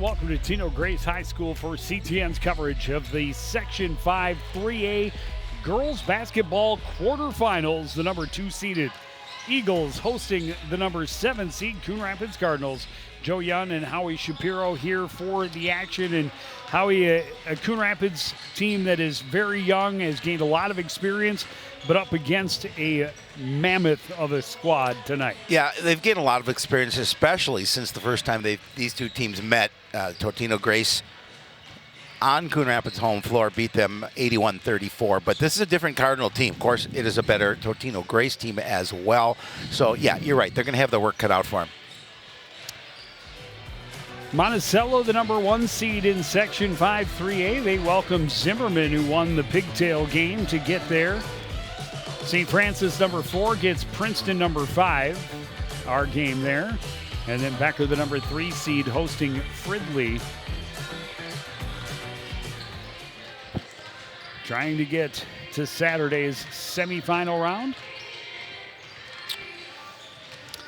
and welcome to Totino Grace High School for CTN's coverage of the Section 5 3A Girls Basketball Quarterfinals. The number 2 seeded Eagles hosting the number 7 seed Coon Rapids Cardinals. Joe Young and Howie Shapiro here for the action. And Howie, a Coon Rapids team that is very young, has gained a lot of experience, but up against a mammoth of a squad tonight. Yeah, they've gained a lot of experience, especially since the first time these two teams met. Totino Grace on Coon Rapids' home floor beat them 81-34. But this is a different Cardinal team. Of course, it is a better Totino Grace team as well. So, yeah, you're right. They're going to have their work cut out for them. Monticello, the number 1 seed in Section 5 3A. They welcome Zimmerman, who won the pigtail game, to get there. St. Francis, number 4, gets Princeton, number 5. Our game there. And then Becker, the number 3 seed, hosting Fridley. Trying to get to Saturday's semifinal round.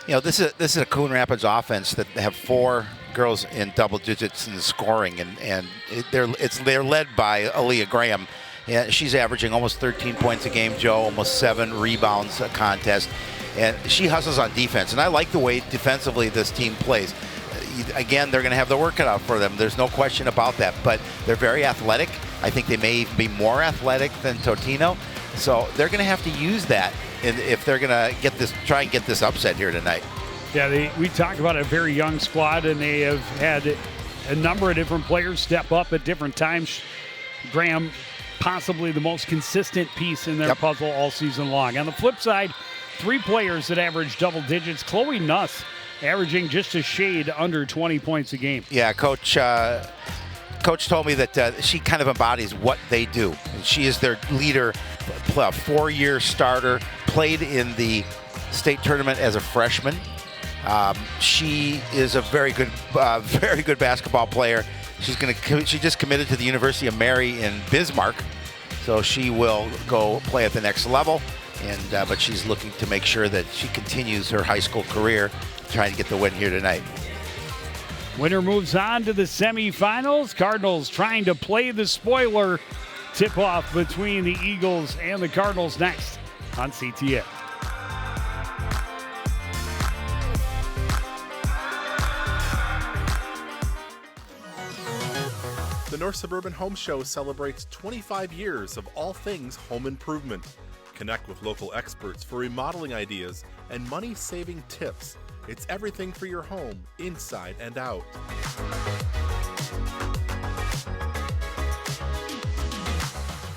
You know, this is a Coon Rapids offense that have 4 girls in double digits in the scoring, and they're led by Aaliyah Graham. Yeah, she's averaging almost 13 points a game, Joe, almost 7 rebounds a contest, and she hustles on defense. And I like the way defensively this team plays. Again, they're going to have the work cut out for them. There's no question about that. But they're very athletic. I think they may even be more athletic than Totino. So they're going to have to use that if they're going to try and get this upset here tonight. Yeah, we talk about a very young squad, and they have had a number of different players step up at different times. Graham, possibly the most consistent piece in their puzzle all season long. On the flip side, 3 players that average double digits. Chloe Nuss averaging just a shade under 20 points a game. Yeah, Coach told me that she kind of embodies what they do. She is their leader, a 4-year starter, played in the state tournament as a freshman. She is a very good basketball player. She just committed to the University of Mary in Bismarck, so she will go play at the next level. But she's looking to make sure that she continues her high school career, trying to get the win here tonight. Winner moves on to the semifinals. Cardinals trying to play the spoiler. Tip-off between the Eagles and the Cardinals next on CTN. The North Suburban Home Show celebrates 25 years of all things home improvement. Connect with local experts for remodeling ideas and money-saving tips. It's everything for your home, inside and out.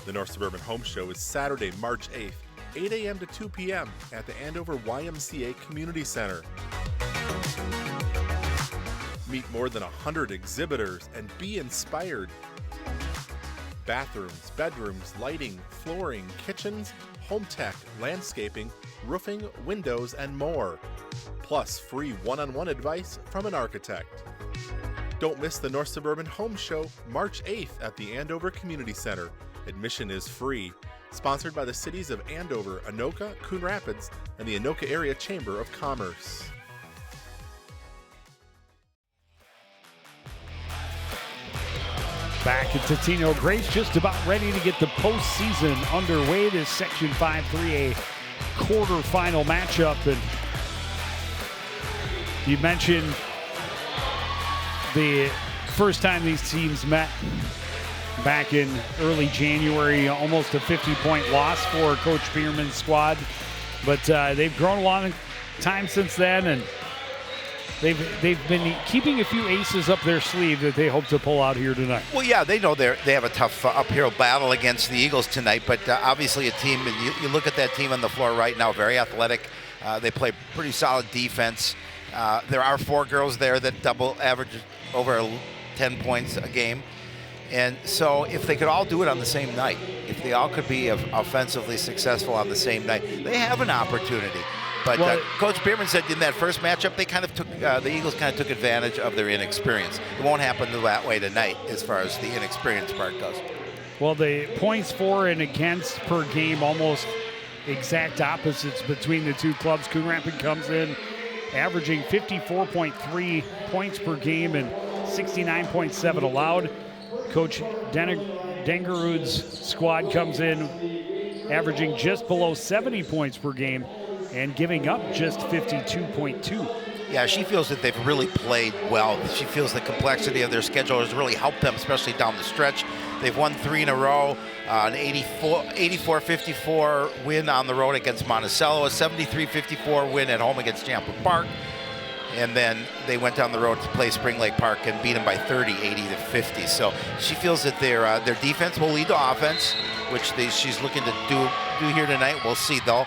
The North Suburban Home Show is Saturday, March 8th, 8 a.m. to 2 p.m. at the Andover YMCA Community Center. Meet more than 100 exhibitors and be inspired. Bathrooms, bedrooms, lighting, flooring, kitchens, home tech, landscaping, roofing, windows, and more. Plus free one-on-one advice from an architect. Don't miss the North Suburban Home Show March 8th at the Andover Community Center. Admission is free. Sponsored by the cities of Andover, Anoka, Coon Rapids, and the Anoka Area Chamber of Commerce. Back at Totino Grace, just about ready to get the postseason underway. This Section 5 3A quarterfinal matchup. And you mentioned the first time these teams met back in early January, almost a 50-point loss for Coach Bierman's squad. But they've grown a long time since then, and they've been keeping a few aces up their sleeve that they hope to pull out here tonight. Well, yeah, they know they have a tough uphill battle against the Eagles tonight, but obviously a team, and you look at that team on the floor right now, very athletic. They play pretty solid defense. There are 4 girls there that double average over 10 points a game. And so if they could all do it on the same night, if they all could be offensively successful on the same night, they have an opportunity. But Coach Bierman said in that first matchup, they kind of took the Eagles kind of took advantage of their inexperience. It won't happen that way tonight as far as the inexperience part goes. Well, the points for and against per game, almost exact opposites between the two clubs. Coon Rapids comes in averaging 54.3 points per game and 69.7 allowed. Coach Dengerud's squad comes in averaging just below 70 points per game and giving up just 52.2. Yeah, she feels that they've really played well. She feels the complexity of their schedule has really helped them, especially down the stretch. They've won 3 in a row, an 84-54 win on the road against Monticello, a 73-54 win at home against Champlain Park, and then they went down the road to play Spring Lake Park and beat them by 30, 80-50. So she feels that their defense will lead to offense, which she's looking to do here tonight. We'll see. They'll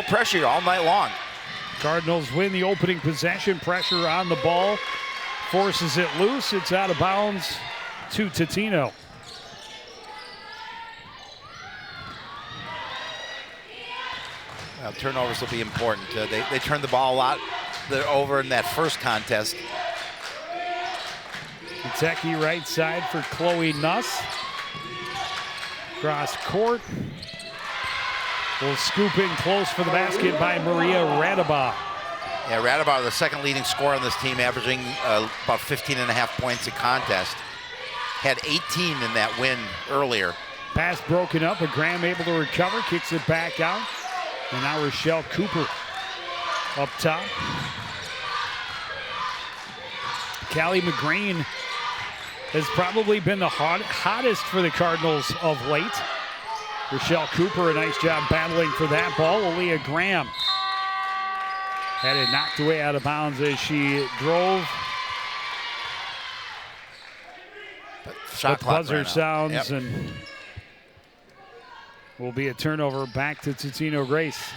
pressure you all night long. Cardinals win the opening possession. Pressure on the ball. Forces it loose. It's out of bounds to Totino. Well, turnovers will be important. They turned the ball a lot over in that first contest. Kentucky right side for Chloe Nuss. Cross court. Will scoop in close for the basket by Maria Radaba. Yeah, Radaba, the second leading scorer on this team, averaging about 15.5 points a contest. Had 18 in that win earlier. Pass broken up, but Graham able to recover, kicks it back out. And now Rochelle Cooper up top. Callie McGreen has probably been the hottest for the Cardinals of late. Rochelle Cooper, a nice job battling for that ball. Aaliyah Graham had it knocked away out of bounds as she drove. Shot clock buzzer sounds, yep. And will be a turnover back to Totino Grace.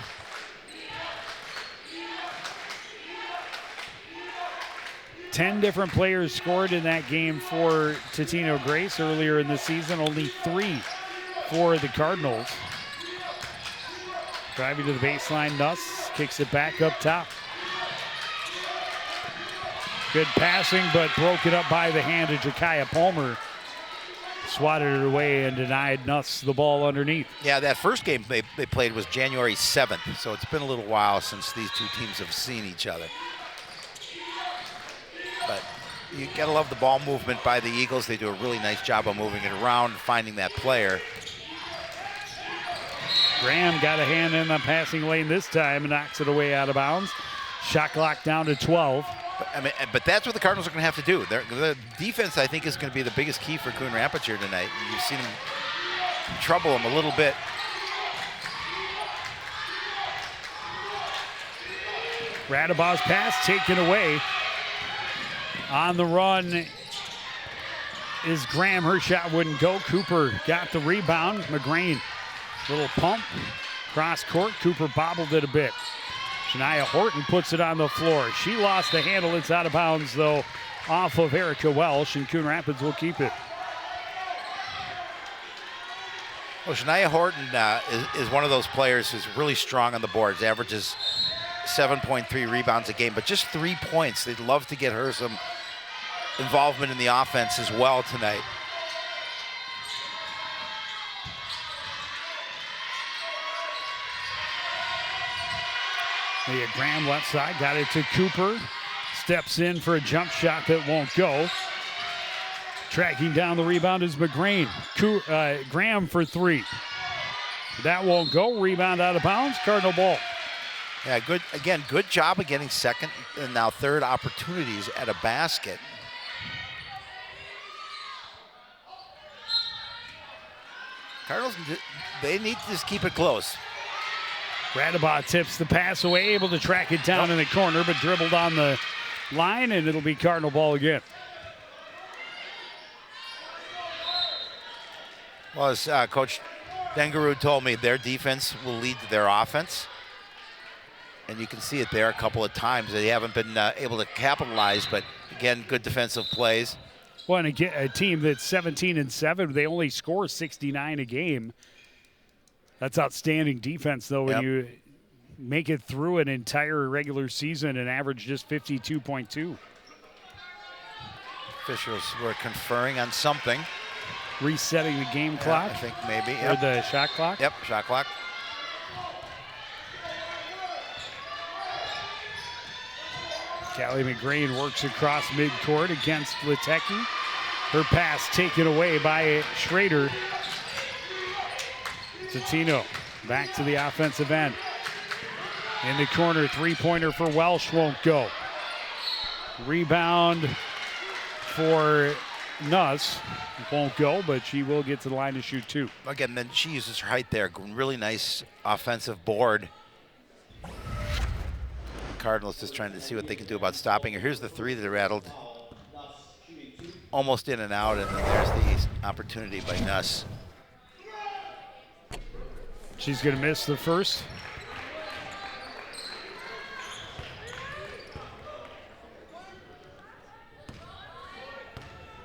Ten different players scored in that game for Totino Grace earlier in the season. Only 3 for the Cardinals. Driving to the baseline, Nuss kicks it back up top. Good passing, but broken up by the hand of Jakaya Palmer. Swatted it away and denied Nuss the ball underneath. Yeah, that first game they played was January 7th, so it's been a little while since these two teams have seen each other. But you gotta love the ball movement by the Eagles. They do a really nice job of moving it around, finding that player. Graham got a hand in the passing lane this time and knocks it away out of bounds. Shot clock down to 12. But that's what the Cardinals are going to have to do. The defense, I think, is going to be the biggest key for Coon Rapids here tonight. You've seen them trouble them a little bit. Radaba's pass taken away. On the run is Graham. Her shot wouldn't go. Cooper got the rebound. McGreen, little pump. Cross court. Cooper bobbled it a bit. Shania Horton puts it on the floor. She lost the handle. It's out of bounds, though, off of Erica Welsh, and Coon Rapids will keep it. Well, Shania Horton is one of those players who's really strong on the boards, averages 7.3 rebounds a game, but just 3 points. They'd love to get her some involvement in the offense as well tonight. Leah Graham left side, got it to Cooper. Steps in for a jump shot that won't go. Tracking down the rebound is McGreen. Graham for 3. That won't go. Rebound out of bounds. Cardinal ball. Yeah, good. Again, good job of getting second and now third opportunities at a basket. Cardinals, they need to just keep it close. Radaba tips the pass away, able to track it down in the corner, but dribbled on the line, and it'll be Cardinal ball again. Well, as Coach Dengerud told me, their defense will lead to their offense. And you can see it there a couple of times. They haven't been able to capitalize, but again, good defensive plays. Well, and again, a team that's 17-7, they only score 69 a game. That's outstanding defense, though, when you make it through an entire regular season and average just 52.2. Officials were conferring on something. Resetting the game clock? I think maybe. Or the shot clock? Yep, shot clock. Callie McGrain works across midcourt against Latecki. Her pass taken away by Schrader. Totino back to the offensive end. In the corner, three-pointer for Welsh won't go. Rebound for Nuss. Won't go, but she will get to the line to shoot two. Again, then she uses her height there. Really nice offensive board. Cardinals just trying to see what they can do about stopping her. Here's the three that rattled. Almost in and out, and then there's the opportunity by Nuss. She's going to miss the first.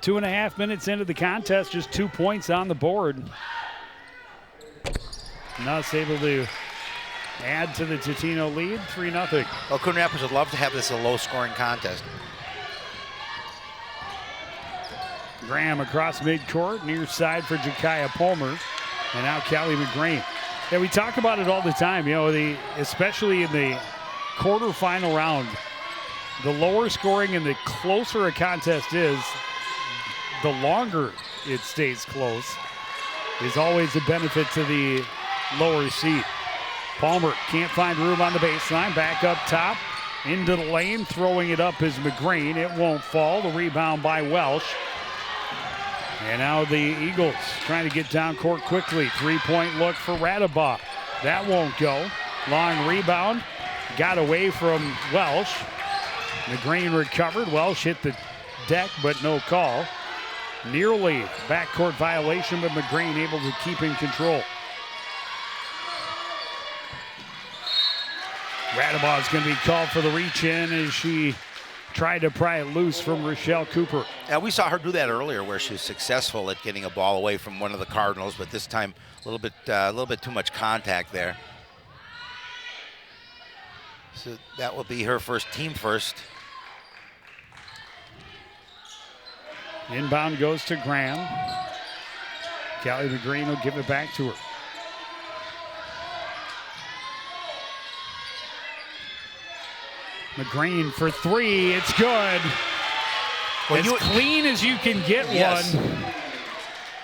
Two and a half minutes into the contest, just 2 points on the board. Nuss able to add to the Totino lead, 3-0. Well, Coon Rapids would love to have this a low-scoring contest. Graham across midcourt, near side for Jakaya Palmer, and now Callie McGrain. Yeah, we talk about it all the time, especially in the quarterfinal round. The lower scoring and the closer a contest is, the longer it stays close, is always a benefit to the lower seed. Palmer can't find room on the baseline, back up top, into the lane, throwing it up is McGrain. It won't fall. The rebound by Welsh. And now the Eagles trying to get down court quickly. Three-point look for Radabaugh. That won't go. Long rebound. Got away from Welsh. McGrain recovered. Welsh hit the deck, but no call. Nearly backcourt violation, but McGrain able to keep in control. Radabaugh is going to be called for the reach-in as she tried to pry it loose from Rochelle Cooper. Yeah, we saw her do that earlier, where she was successful at getting a ball away from one of the Cardinals, but this time a little bit too much contact there. So that will be her first, team first. Inbound goes to Graham. Callie McGrain will give it back to her. McGrain for three, it's good. Well, as clean as you can get one.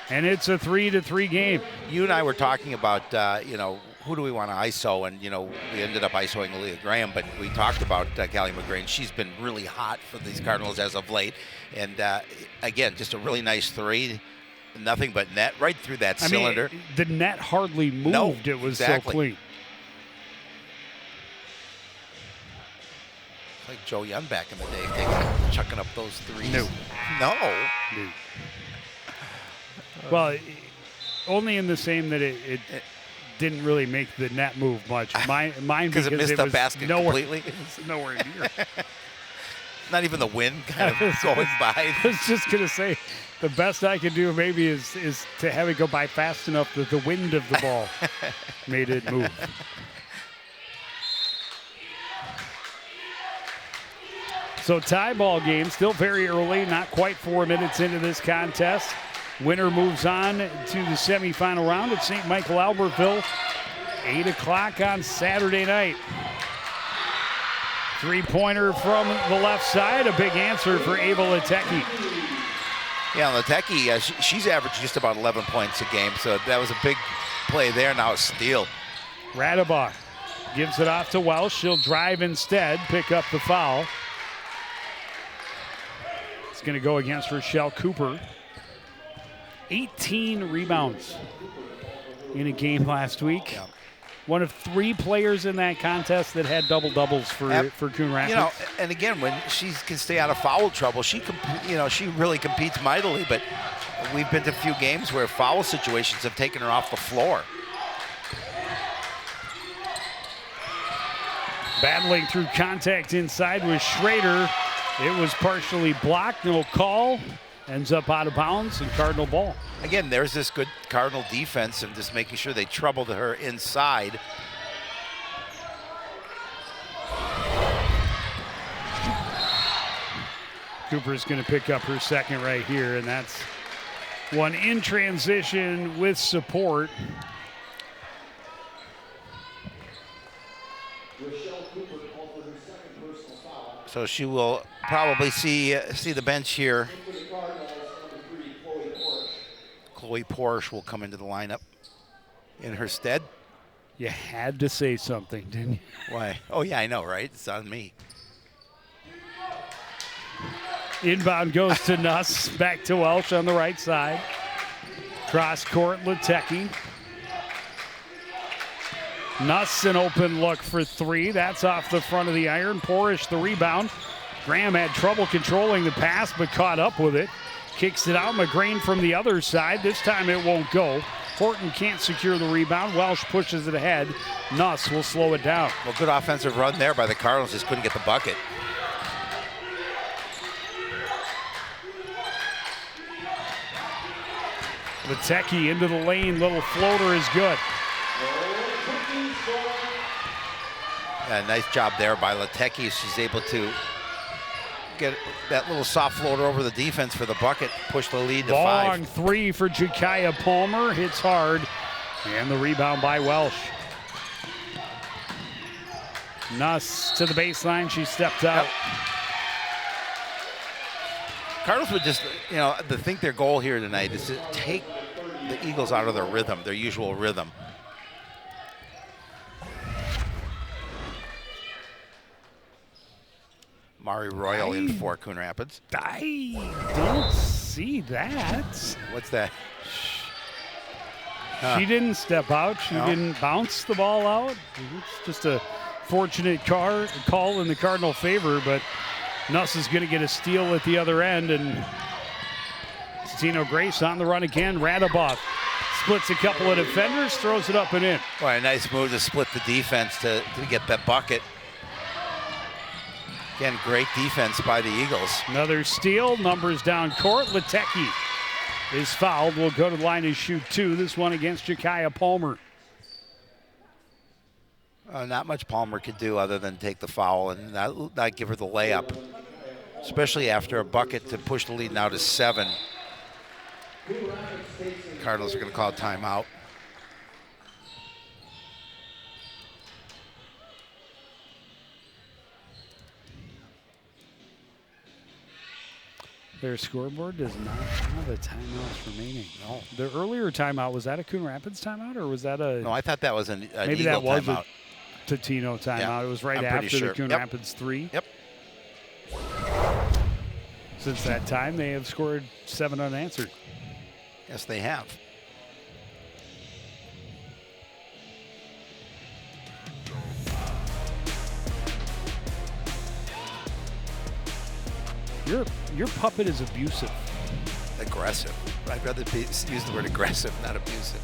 And it's a 3-3 game. You and I were talking about, who do we want to ISO? And, we ended up ISOing Leah Graham, but we talked about Callie McGrain. She's been really hot for these Cardinals as of late. And, again, just a really nice three. Nothing but net right through that cylinder. The net hardly moved. No, it was exactly. so clean. Like Joe Young back in the day, chucking up those threes. No. Well, only in the same that it didn't really make the net move much. Mine because it missed the basket completely. It was nowhere near. Not even the wind kind of going by. I was just going to say, the best I could do maybe is to have it go by fast enough that the wind of the ball made it move. So tie ball game, still very early, not quite 4 minutes into this contest. Winner moves on to the semifinal round at St. Michael Albertville, 8 o'clock on Saturday night. Three-pointer from the left side, a big answer for Ava Latecki. Yeah, Latecki, she's averaged just about 11 points a game, so that was a big play there. Now a steal. Radabaugh gives it off to Welsh. She'll drive instead, pick up the foul. It's going to go against Rochelle Cooper. 18 rebounds in a game last week. Yeah. One of 3 players in that contest that had double-doubles for Coon Rapids. And again, when she can stay out of foul trouble, she really competes mightily, but we've been to a few games where foul situations have taken her off the floor. Battling through contact inside with Schrader. It was partially blocked, no call. Ends up out of bounds and Cardinal ball. Again, there's this good Cardinal defense and just making sure they troubled her inside. Cooper's going to pick up her second right here, and that's one in transition with support. So she will probably see the bench here. Chloe Porsche will come into the lineup in her stead. You had to say something, didn't you? Why? Oh, yeah, I know, right? It's on me. Inbound goes to Nuss. Back to Welsh on the right side. Cross court, Latecki. Nuss an open look for three. That's off the front of the iron. Porish the rebound. Graham had trouble controlling the pass, but caught up with it. Kicks it out. McGrain from the other side. This time it won't go. Horton can't secure the rebound. Welsh pushes it ahead. Nuss will slow it down. Well, good offensive run there by the Cardinals. Just couldn't get the bucket. Latecki into the lane. Little floater is good. Nice job there by Latecki. She's able to get that little soft floater over the defense for the bucket, push the lead to 5. Long three for Jakaya Palmer. Hits hard. And the rebound by Welsh. Nuss to the baseline. She stepped out. Yep. Cardinals would just, I think their goal here tonight is to take the Eagles out of their rhythm, their usual rhythm. Mari Royal in for Coon Rapids. I don't see that. What's that? She didn't step out. She didn't bounce the ball out. It's just a fortunate call in the Cardinal favor, but Nuss is going to get a steal at the other end, and Totino Grace on the run again. Radabov splits a couple of defenders, throws it up and in. Well, a nice move to split the defense to get that bucket. Again, great defense by the Eagles. Another steal, numbers down court. Latecki is fouled. Will go to the line and shoot 2. This one against Jakaya Palmer. Not much Palmer could do other than take the foul and not give her the layup, especially after a bucket to push the lead now to 7. Cardinals are going to call a timeout. Their scoreboard does not have a timeout remaining. No. The earlier timeout, was that a Coon Rapids timeout, or was that a... No, I thought that was an maybe Eagle that was timeout. A Totino timeout. Yeah, it was right I'm pretty after sure. the Coon Yep. Rapids 3. Yep. Since that time, they have scored 7 unanswered. Yes, they have. Your puppet is abusive. Aggressive. I'd rather use the word aggressive, not abusive.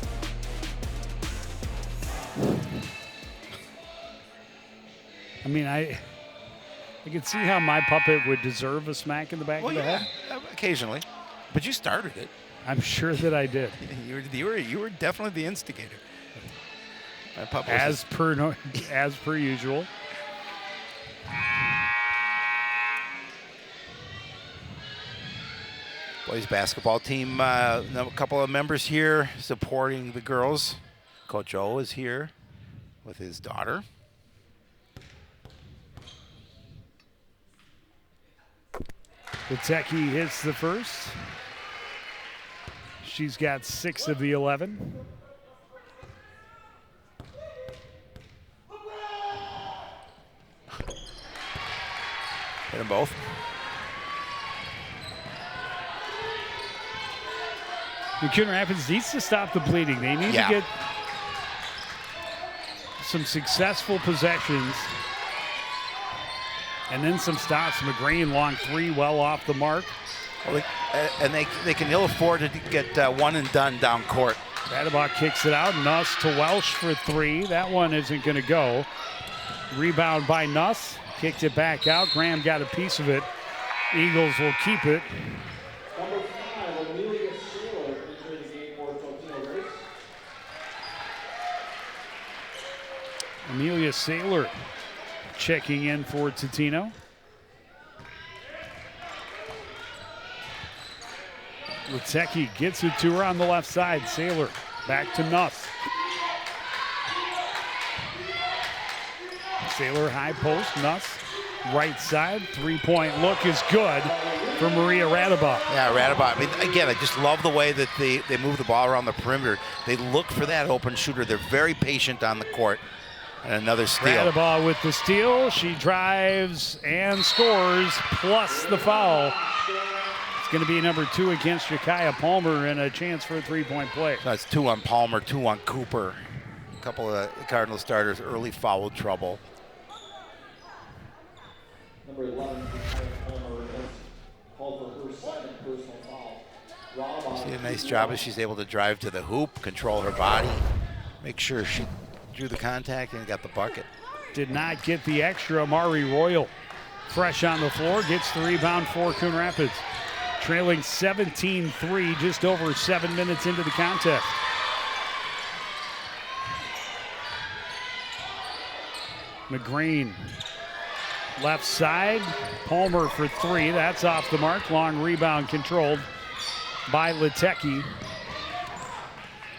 I mean, I can see how my puppet would deserve a smack in the back of the head. Occasionally. But you started it. I'm sure that I did. You were definitely the instigator. My puppet As per usual. Boys basketball team, a couple of members here supporting the girls. Coach O is here with his daughter. Latecki hits the first. She's got 6 of the 11. Hit them both. And Coon Rapids needs to stop the bleeding. They need to get some successful possessions and then some stops. McGrain long 3, well off the mark. Well, they can ill afford to get one and done down court. Radabach kicks it out. Nuss to Welsh for 3. That one isn't going to go. Rebound by Nuss. Kicked it back out. Graham got a piece of it. Eagles will keep it. Amelia Saylor checking in for Totino. Latecki gets it to her on the left side. Saylor back to Nuss. Saylor high post. Nuss right side. Three-point look is good for Maria Radaba. Yeah, Radaba. I mean, again, I just love the way that they move the ball around the perimeter. They look for that open shooter. They're very patient on the court. And another steal. Radaba with the steal. She drives and scores, plus the foul. It's going to be number 2 against Jakaya Palmer and a chance for a three-point play. So that's 2 on Palmer, 2 on Cooper. A couple of the Cardinal starters, early foul trouble. Number 11, Palmer, called for her second personal foul. See a nice job as she's able to drive to the hoop, control her body, make sure she drew the contact and got the bucket. Did not get the extra. Amari Royal, fresh on the floor, gets the rebound for Coon Rapids. Trailing 17-3, just over 7 minutes into the contest. McGreen, left side. Palmer for 3. That's off the mark. Long rebound controlled by Lateki.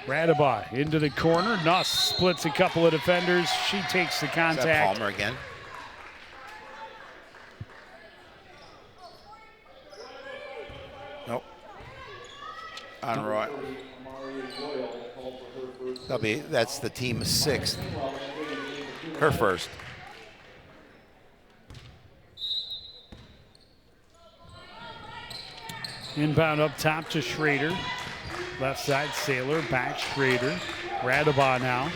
Radaba into the corner. Nuss splits a couple of defenders. She takes the contact. Is that Palmer again? Nope. On Royal. That's the team's 6th. Her first. Inbound up top to Schrader. Left side, Sailor, back Schrader. Radaba now.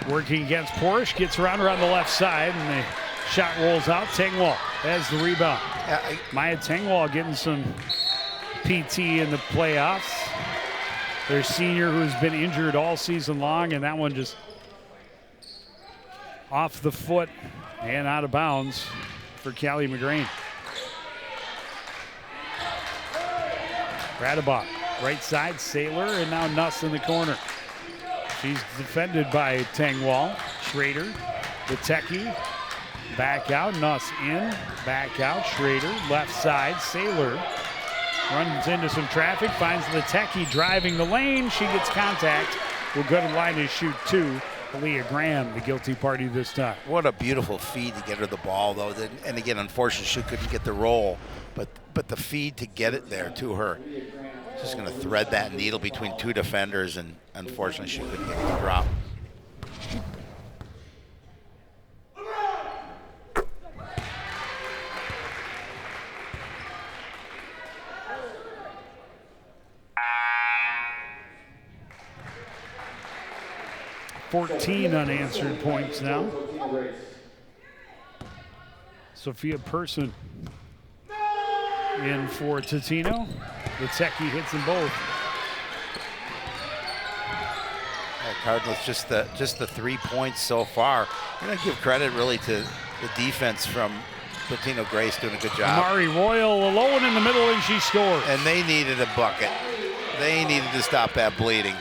Working against Porsche, gets around her on the left side, and the shot rolls out. Tengwall has the rebound. Maya Tengwall getting some PT in the playoffs. Their senior who's been injured all season long, and that one just off the foot and out of bounds for Callie McGrane. Radaba, right side, Sailor, and now Nuss in the corner. She's defended by Tengwall. Schrader, Lateki, back out, Nuss in, back out, Schrader, left side, Sailor. Runs into some traffic, finds Lateki driving the lane. She gets contact. Will go to the line to shoot 2. Leah Graham, the guilty party this time. What a beautiful feed to get her the ball, though. And again, unfortunately, she couldn't get the roll. But the feed to get it there to her. She's going to thread that needle between 2 defenders, and unfortunately, she couldn't get the drop. Fourteen unanswered points now. Sophia Person in for Totino. Lateki hits them both. Cardinals just the 3 points so far. I'm going to give credit really to the defense from Totino Grace doing a good job. Amari Royal alone in the middle, and she scores. And they needed a bucket. They needed to stop that bleeding.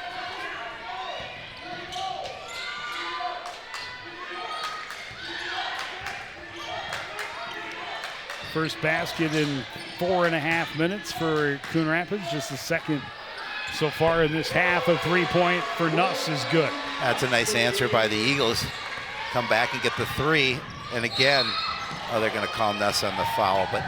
First basket in 4.5 minutes for Coon Rapids. Just the second so far in this half. A 3-point for Nuss is good. That's a nice answer by the Eagles. Come back and get the 3. And again, they're going to call Nuss on the foul. But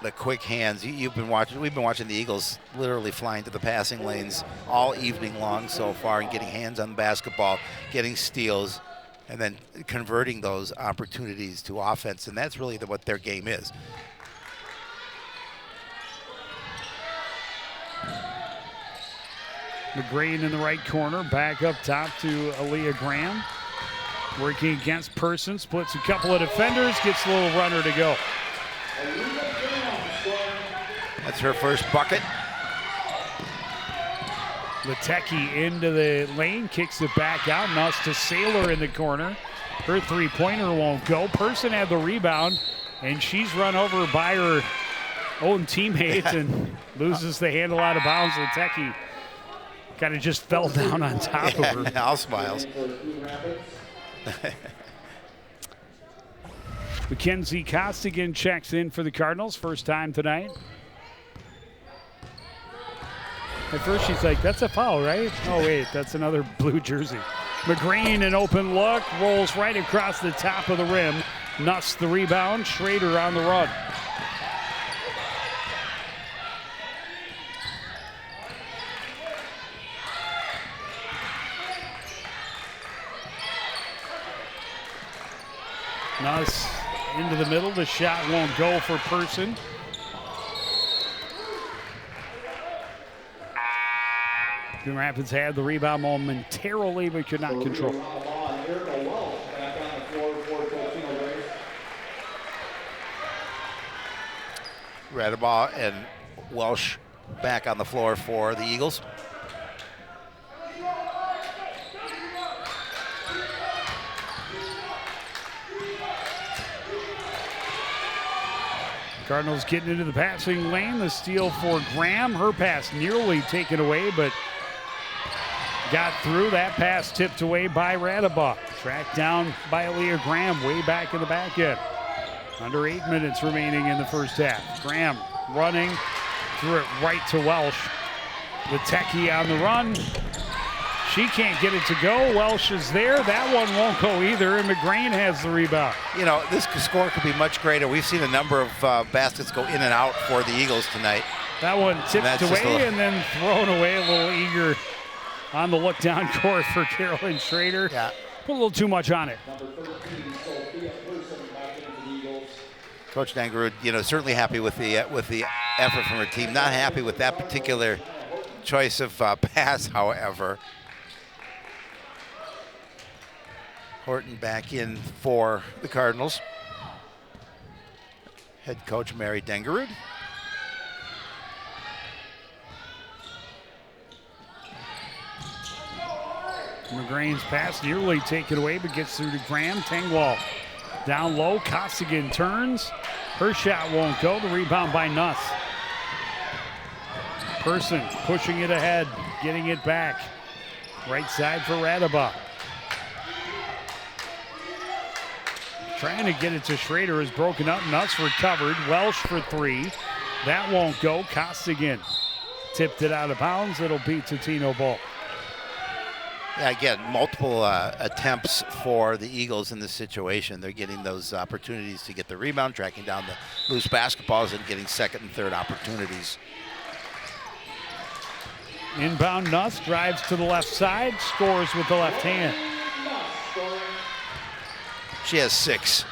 the quick hands, we've been watching the Eagles literally flying to the passing lanes all evening long so far and getting hands on the basketball, getting steals, and then converting those opportunities to offense. And that's really what their game is. McGrane in the right corner, back up top to Aaliyah Graham. Working against Person, splits a couple of defenders, gets a little runner to go. That's her first bucket. Lateki into the lane, kicks it back out. Nuss to Sailor in the corner. Her three-pointer won't go. Person had the rebound, and she's run over by her own teammate and loses the handle out of bounds. Lateki kind of just fell down on top of her. All smiles. Mackenzie Costigan checks in for the Cardinals. First time tonight. At first she's like, that's a foul, right? Oh, wait, that's another blue jersey. McGrane, an open look, rolls right across the top of the rim. Nuss the rebound, Schrader on the run. Nuss into the middle, the shot won't go for Person. Grand Rapids had the rebound momentarily, but could not control. Radabaugh and Welsh back on the floor for the Eagles. Cardinals getting into the passing lane. The steal for Graham. Her pass nearly taken away, but got through. That pass tipped away by Radabaugh. Tracked down by Aaliyah Graham way back in the back end. Under 8 minutes remaining in the first half. Graham running, threw it right to Welsh. The techie on the run. She can't get it to go. Welsh is there. That one won't go either, and McGrane has the rebound. You know, this score could be much greater. We've seen a number of baskets go in and out for the Eagles tonight. That one tipped away and then thrown away. A little eager on the look down court for Carolyn Schrader. Yeah. Put a little too much on it. Coach Dangerud, you know, certainly happy with the effort from her team. Not happy with that particular choice of pass, however. Horton back in for the Cardinals. Head coach Mary Dangerud. McGrane's pass nearly taken away, but gets through to Graham. Tengwall down low. Costigan turns. Her shot won't go. The rebound by Nuss. Person pushing it ahead, getting it back. Right side for Radabaugh. Trying to get it to Schrader is broken up. Nuss recovered. Welsh for three. That won't go. Costigan tipped it out of bounds. It'll be Totino ball. Yeah, again, multiple attempts for the Eagles in this situation. They're getting those opportunities to get the rebound, tracking down the loose basketballs, and getting second and third opportunities. Inbound Nuss drives to the left side, scores with the left hand. She has 6.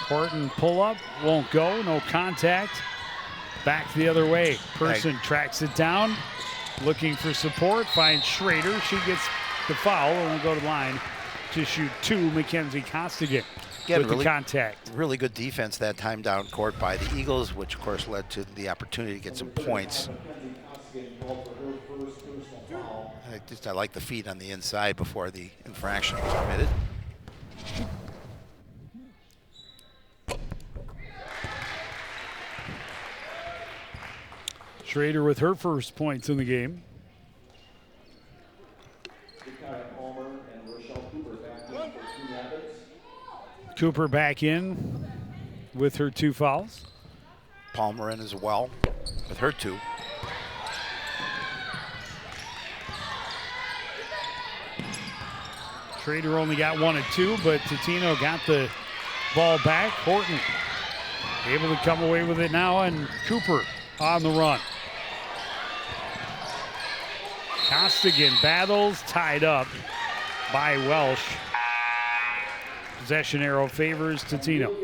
Horton pull up, won't go, no contact. Back the other way. Person tracks it down, looking for support, finds Schrader. She gets the foul and will go to the line to shoot 2. Mackenzie Costigan with the contact. Really good defense that time down court by the Eagles, which of course led to the opportunity to get some points. I like the feet on the inside before the infraction was committed. Schrader with her first points in the game. Cooper back in with her 2 fouls. Palmer in as well with her 2. Schrader only got 1 and 2, but Totino got the ball back. Horton able to come away with it now, and Cooper on the run. Costigan battles, tied up by Welsh. Possession arrow favors Totino.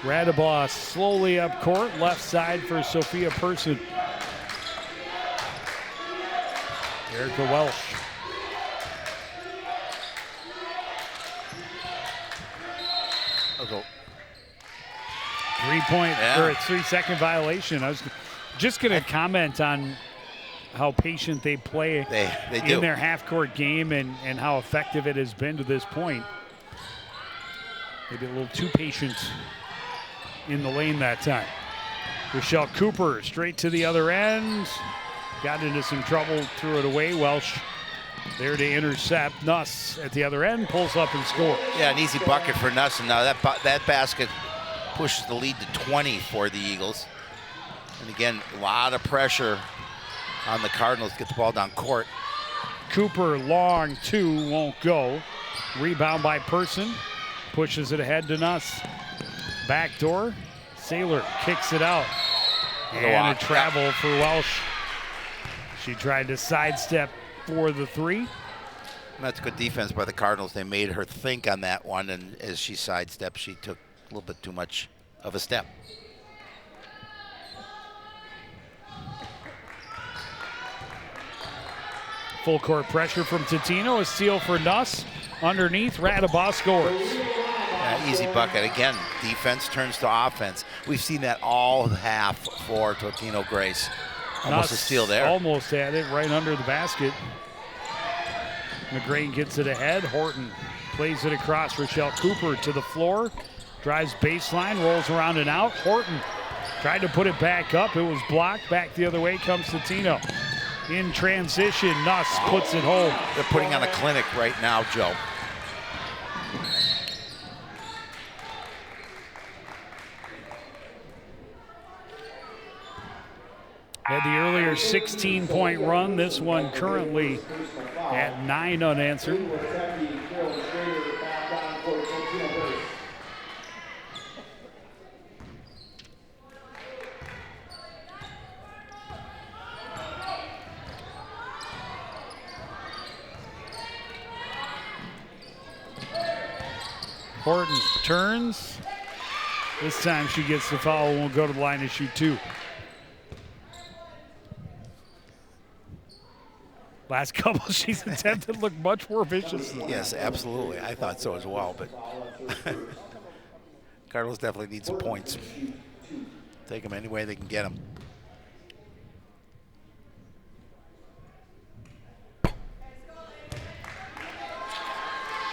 Radabaugh slowly up court, left side for Sophia Person. Erica Welsh. Okay. 3-point or a 3-second violation. I was just going to comment on how patient they play they do in their half-court game and how effective it has been to this point. Maybe a little too patient in the lane that time. Rochelle Cooper straight to the other end. got into some trouble, threw it away. Welsh there to intercept. Nuss at the other end pulls up and scores. Yeah, an easy bucket for Nuss. And now that basket pushes the lead to 20 for the Eagles. And again, a lot of pressure on the Cardinals to get the ball down court. Cooper, long two, won't go. Rebound by Person. Pushes it ahead to Nuss. Backdoor. Saylor kicks it out. And a travel for Welsh. She tried to sidestep for the three. And that's good defense by the Cardinals. They made her think on that one, and as she sidestepped, she took a little bit too much of a step. Full court pressure from Totino. A steal for Nuss. Underneath, Radabaugh scores. Easy bucket. Again, defense turns to offense. We've seen that all half for Totino Grace. Almost a steal there. Almost had it right under the basket. McGrain gets it ahead. Horton plays it across. Rochelle Cooper to the floor. Drives baseline, rolls around and out. Horton tried to put it back up. It was blocked. Back the other way comes Totino. In transition, Nuss puts it home. They're putting on a clinic right now, Joe. Had the earlier 16-point run. This one currently at 9 unanswered. Horton turns. This time she gets the foul and will go to the line to shoot two. Last couple she's attempted look much more vicious than Yes, absolutely. I thought so as well, but Cardinals definitely need some points. Take them any way they can get them.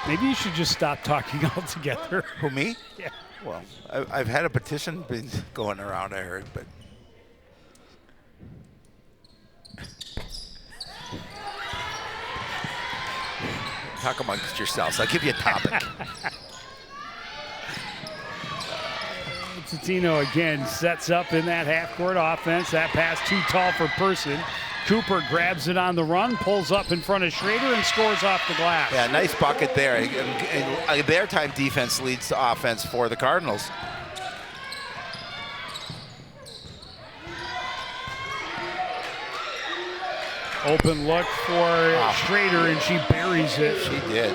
Maybe you should just stop talking altogether. Who, me? Yeah. Well, I've had a petition been going around, I heard, but talk amongst yourselves. I'll give you a topic. Totino again sets up in that half-court offense. That pass too tall for Person. Cooper grabs it on the run, pulls up in front of Schrader, and scores off the glass. Yeah, nice bucket there. And their time defense leads to offense for the Cardinals. Open look for Schrader, and she buries it. She did.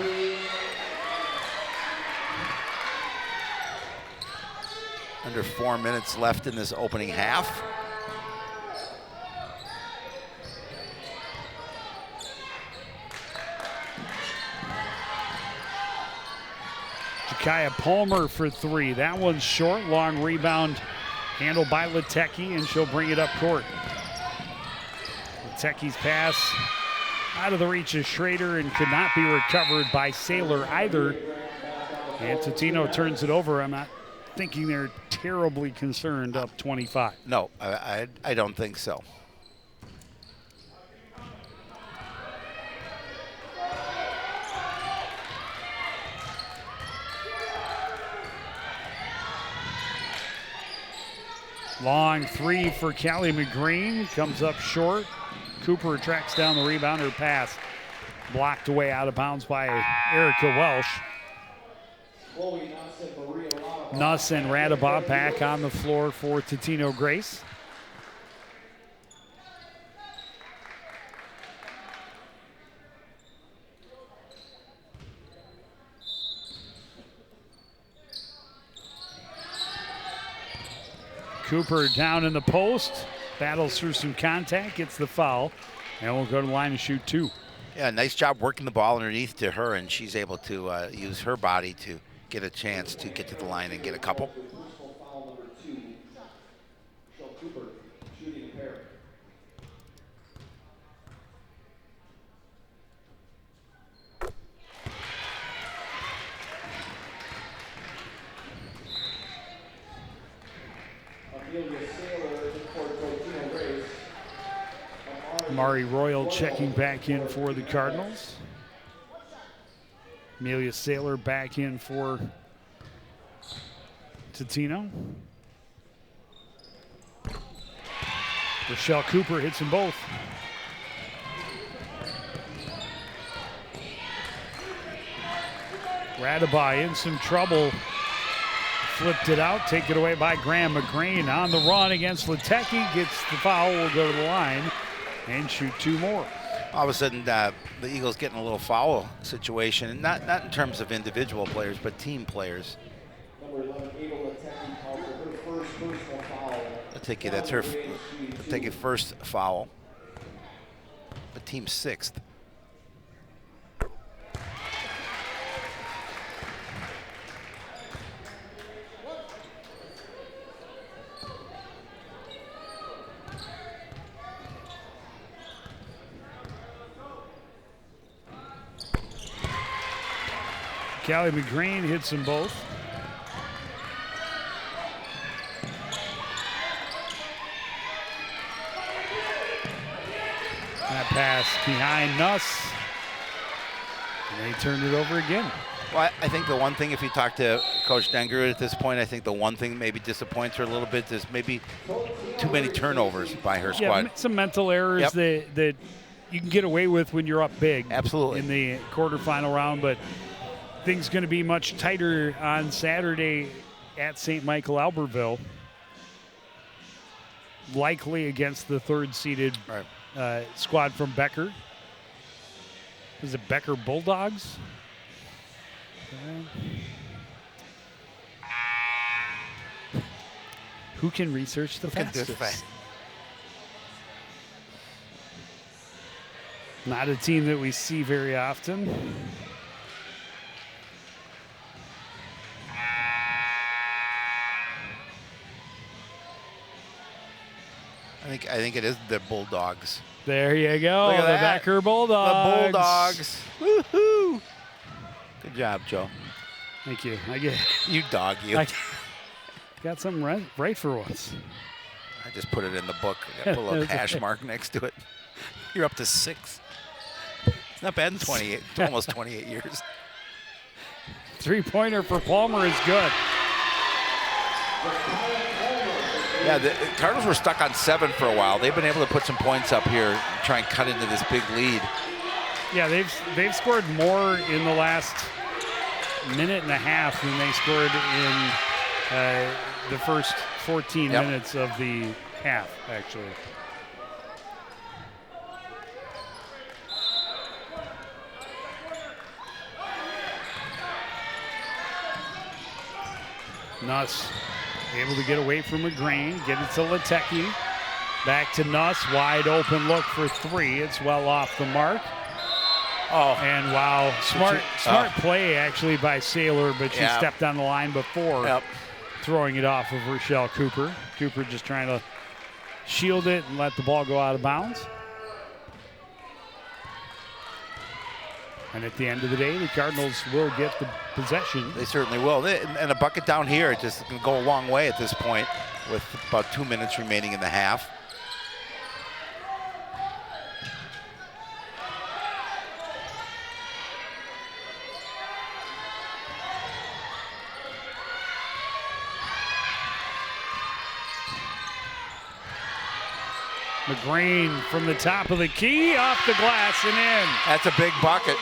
Under 4 minutes left in this opening half. Jakaya Palmer for three. That one's short. Long rebound handled by Latecki, and she'll bring it up court. Latecki's pass out of the reach of Schrader and could not be recovered by Saylor either. And Totino turns it over. I'm not thinking they're terribly concerned up 25. No, I don't think so. Long three for Callie McGreen. Comes up short. Cooper tracks down the rebound. Her pass blocked away out of bounds by Erica Welsh. Nuss and Radabaugh back on the floor for Totino Grace. Cooper down in the post, battles through some contact, gets the foul, and we'll go to the line to shoot two. Yeah, nice job working the ball underneath to her, and she's able to use her body to get a chance to get to the line and get a couple. Amari Royal checking back in for the Cardinals. Amelia Saylor back in for Totino. Rochelle Cooper hits them both. Radabai in some trouble. Flipped it out, taken away by Graham McGrane on the run against Latecki. Gets the foul, will go to the line and shoot 2 more. All of a sudden, the Eagles getting a little foul situation, and not in terms of individual players, but team players. Number 11, Ava Latecki called for her first personal foul. I take it that's her. I take it first foul, but team 6th. Callie McGrane hits them both. That pass behind Nuss. And they turned it over again. Well, I think the one thing, if you talk to Coach Dengerud at this point, I think the one thing maybe disappoints her a little bit is maybe too many turnovers by her squad. Yeah, some mental errors that you can get away with when you're up big. Absolutely. In the quarterfinal round, but things going to be much tighter on Saturday at St. Michael Albertville. Likely against the 3rd-seeded squad from Becker. Is it Becker Bulldogs? Who can research the fastest? Not a team that we see very often. I think it is the Bulldogs. There you go. Look at the that. Becker Bulldogs. The Bulldogs. Woohoo! Good job, Joe. Thank you. You dog, you. I got something right for once. I just put it in the book. I put a little hash mark next to it. You're up to 6. It's not bad in 28, almost 28 years. 3-pointer for Palmer is good. Yeah, the Cardinals were stuck on 7 for a while. They've been able to put some points up here, try and cut into this big lead. Yeah, they've scored more in the last minute and a half than they scored in the first 14 minutes of the half, actually. Nuss able to get away from McGrane, get it to Latecki. Back to Nuss, wide open look for 3. It's well off the mark. Oh, and wow, smart play actually by Saylor, but she stepped on the line before throwing it off of Rochelle Cooper. Cooper just trying to shield it and let the ball go out of bounds. And at the end of the day, the Cardinals will get the possession. They certainly will. And a bucket down here just can go a long way at this point with about 2 minutes remaining in the half. McGrane from the top of the key, off the glass and in. That's a big bucket.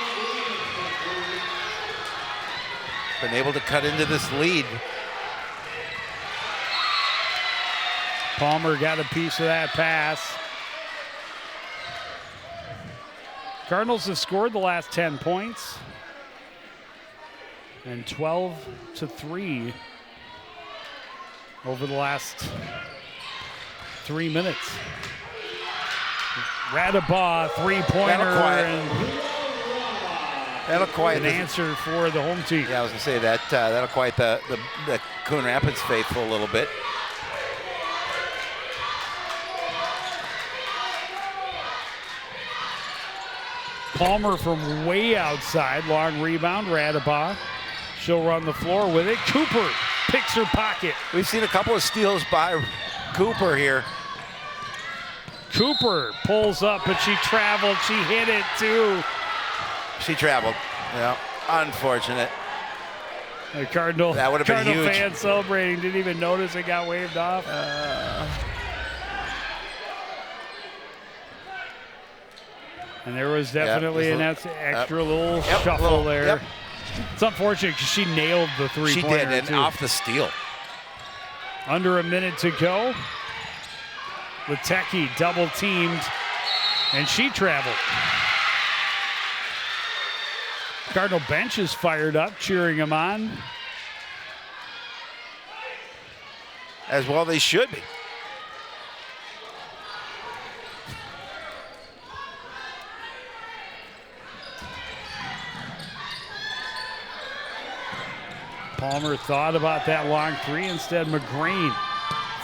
Been able to cut into this lead. Palmer got a piece of that pass. Cardinals have scored the last 10 points. And 12-3 over the last 3 minutes. Radabaugh, 3-pointer. That'll quiet an answer for the home team. Yeah, I was going to say that that'll quiet the Coon Rapids faithful a little bit. Palmer from way outside, long rebound, Radabaugh. She'll run the floor with it. Cooper picks her pocket. We've seen a couple of steals by Cooper here. Cooper pulls up, but she traveled. She hit it too. She traveled. Yeah, unfortunate. The Cardinal, that would have been Cardinal huge. fan celebrating. Didn't even notice it got waved off. And there was definitely an extra little shuffle there. Yep. It's unfortunate because she nailed the three-pointer. She did, and too. off the steal. Under a minute to go. Latecki double teamed, and she traveled. Cardinal bench is fired up, cheering him on. As well they should be. Palmer thought about that long three. Instead, McGrain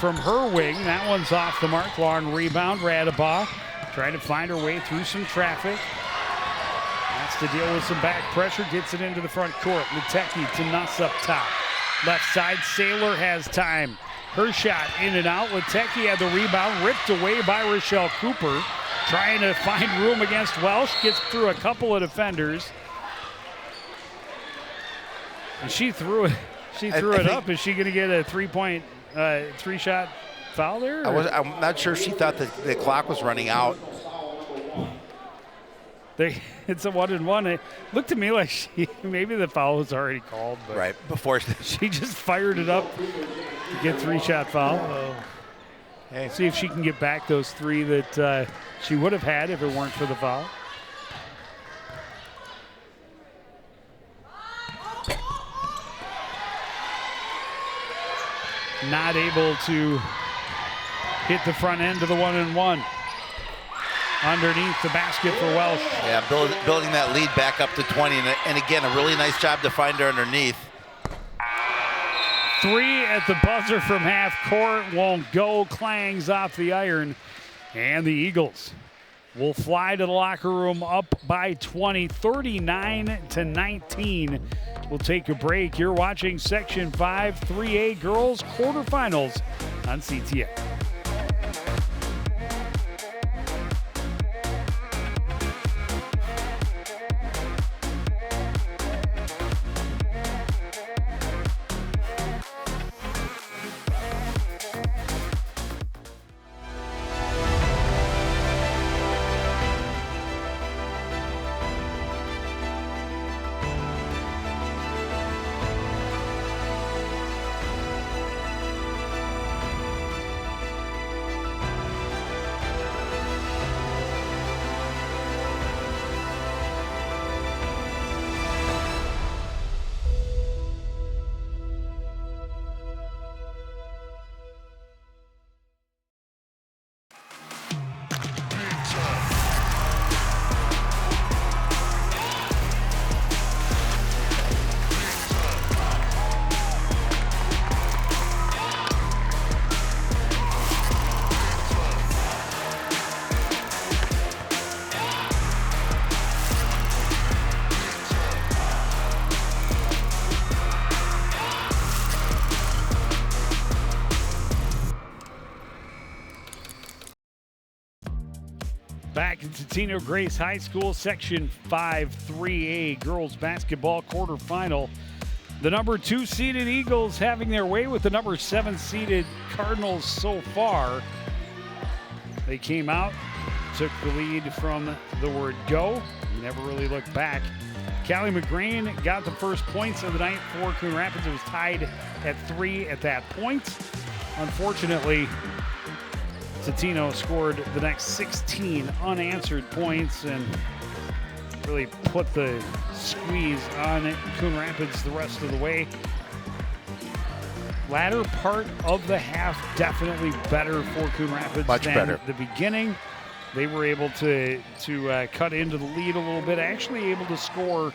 from her wing. That one's off the mark. Long rebound. Radabaugh trying to find her way through some traffic. Has to deal with some back pressure. Gets it into the front court. Latecki to Nuss up top. Left side, Saylor has time. Her shot in and out. Latecki had the rebound. Ripped away by Rochelle Cooper. Trying to find room against Welsh. Gets through a couple of defenders. And she threw it. She threw it up. Is she going to get a three-shot foul there? I'm not sure she thought that the clock was running out. It's a 1-and-1. It looked to me like maybe the foul was already called. But right before she just fired it up to get three-shot foul. Hey. See if she can get back those three that she would have had if it weren't for the foul. Not able to hit the front end of the 1-and-1. Underneath the basket for Welsh. Yeah, building that lead back up to 20. And again, a really nice job to find her underneath. Three at the buzzer from half court. Won't go. Clangs off the iron. And the Eagles will fly to the locker room up by 20, 39-19. We'll take a break. You're watching Section 5 3A Girls Quarterfinals on CTN. Back in Totino Grace High School, Section 5 3A Girls Basketball Quarterfinal. The number 2 seeded Eagles having their way with the number 7 seeded Cardinals so far. They came out, took the lead from the word go, never really looked back. Callie McGrain got the first points of the night for Coon Rapids. It was tied at 3 at that point. Unfortunately, Totino scored the next 16 unanswered points and really put the squeeze on Coon Rapids the rest of the way. Latter part of the half definitely better for Coon Rapids than the beginning. They were able to cut into the lead a little bit, actually able to score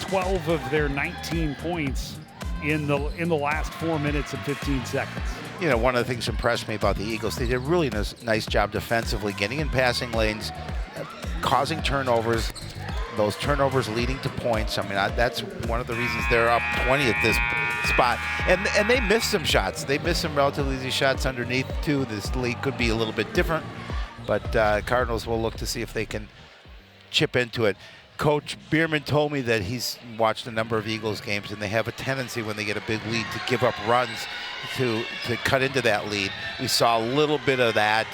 12 of their 19 points in the last 4 minutes and 15 seconds. One of the things that impressed me about the Eagles, they did a really nice job defensively, getting in passing lanes, causing turnovers, those turnovers leading to points. I mean, that's one of the reasons they're up 20 at spot. And they missed some shots. They missed some relatively easy shots underneath, too. This league could be a little bit different, but Cardinals will look to see if they can chip into it. Coach Bierman told me that he's watched a number of Eagles games, and they have a tendency when they get a big lead to give up runs to cut into that lead. We saw a little bit of that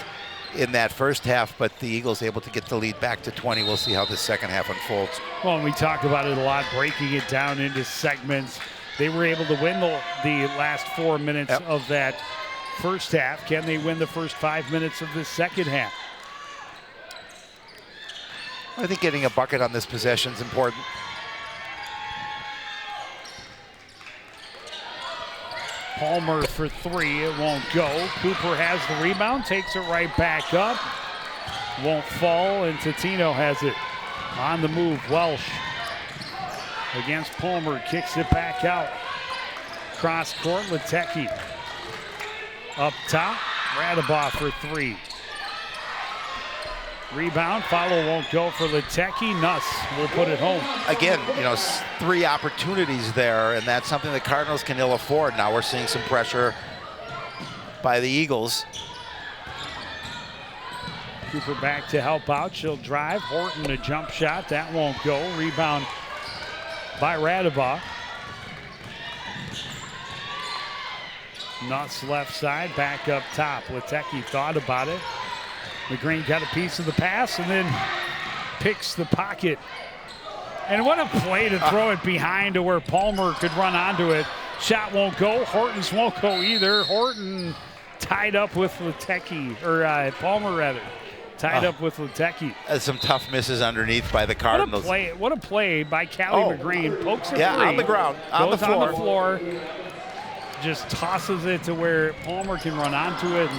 in that first half, but the Eagles able to get the lead back to 20. We'll see how the second half unfolds. Well, we talked about it a lot, breaking it down into segments. They were able to win the last 4 minutes of that first half. Can they win the first 5 minutes of the second half? I think getting a bucket on this possession is important. Palmer for three, it won't go. Cooper has the rebound, takes it right back up. Won't fall, and Totino has it. On the move, Welsh against Palmer, kicks it back out. Cross court, Latecki. Up top, Radabaugh for three. Rebound, follow won't go for Latecki. Nuss will put it home. Again, you know, 3 opportunities there, and that's something the Cardinals can ill afford. Now we're seeing some pressure by the Eagles. Cooper back to help out. She'll drive. Horton a jump shot. That won't go. Rebound by Radabaugh. Nuss left side, back up top. Latecki thought about it. McGreen got a piece of the pass and then picks the pocket. And what a play to throw it behind to where Palmer could run onto it. Shot won't go. Horton's won't go either. Horton tied up with Latecki, or Palmer rather. Tied up with Latecki. Some tough misses underneath by the Cardinals. What a play by Callie McGreen. Pokes it free. On the ground, on the floor. On the floor. Just tosses it to where Palmer can run onto it.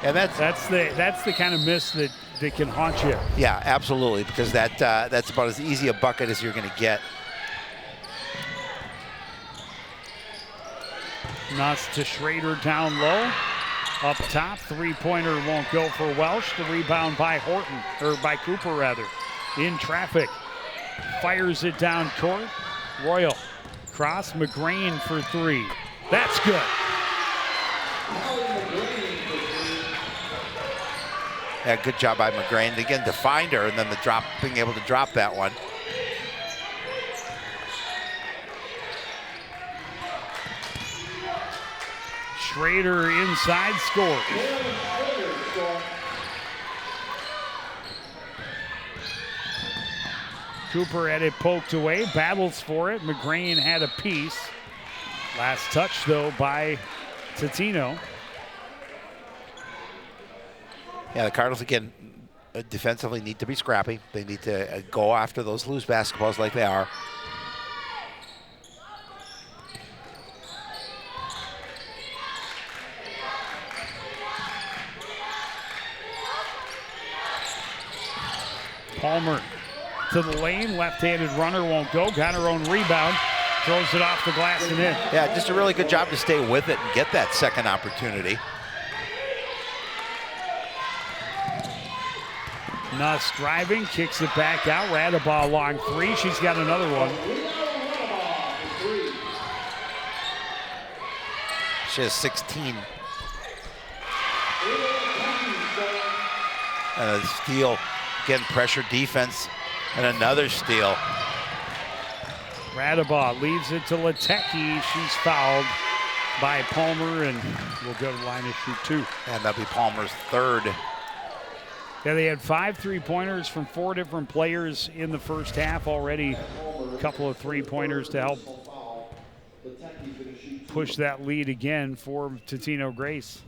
And that's the kind of miss that can haunt you. Yeah, absolutely, because that's about as easy a bucket as you're going to get. Nuss to Schrader down low. Up top, three-pointer won't go for Welsh. The rebound by Horton, or by Cooper rather. In traffic, fires it down court. Royal, cross, McGrane for three. That's good. Yeah, good job by McGrane again to find her, and then being able to drop that one. Schrader inside scores. Cooper had it poked away, battles for it. McGrane had a piece. Last touch though by Totino. Yeah, the Cardinals again defensively need to be scrappy. They need to go after those loose basketballs like they are. Palmer to the lane, left-handed runner won't go, got her own rebound, throws it off the glass and in. Yeah, just a really good job to stay with it and get that second opportunity. Nuss driving, kicks it back out. Radabaugh long three. She's got another one. She has 16. And a steal. Again, pressure defense. And another steal. Radabaugh leaves it to Latecki. She's fouled by Palmer and will go to line to shoot two. And that'll be Palmer's third. Yeah, they had 5 3-pointers from 4 different players in the first half already. A couple of 3-pointers to help push that lead again for Totino Grace.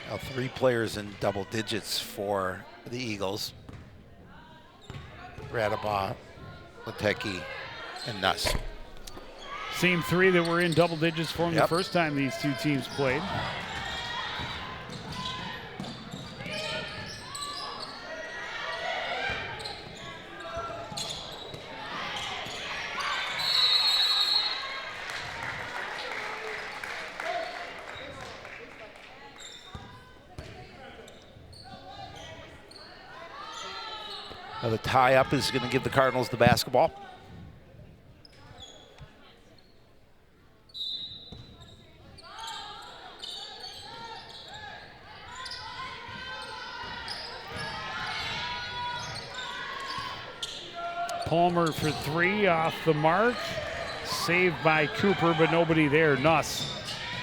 Now 3 players in double digits for the Eagles. Radabaugh, Latecki, and Nuss. Same 3 that were in double digits for them the first time these two teams played. The tie-up is going to give the Cardinals the basketball. Palmer for 3 off the mark. Saved by Cooper, but nobody there. Nuss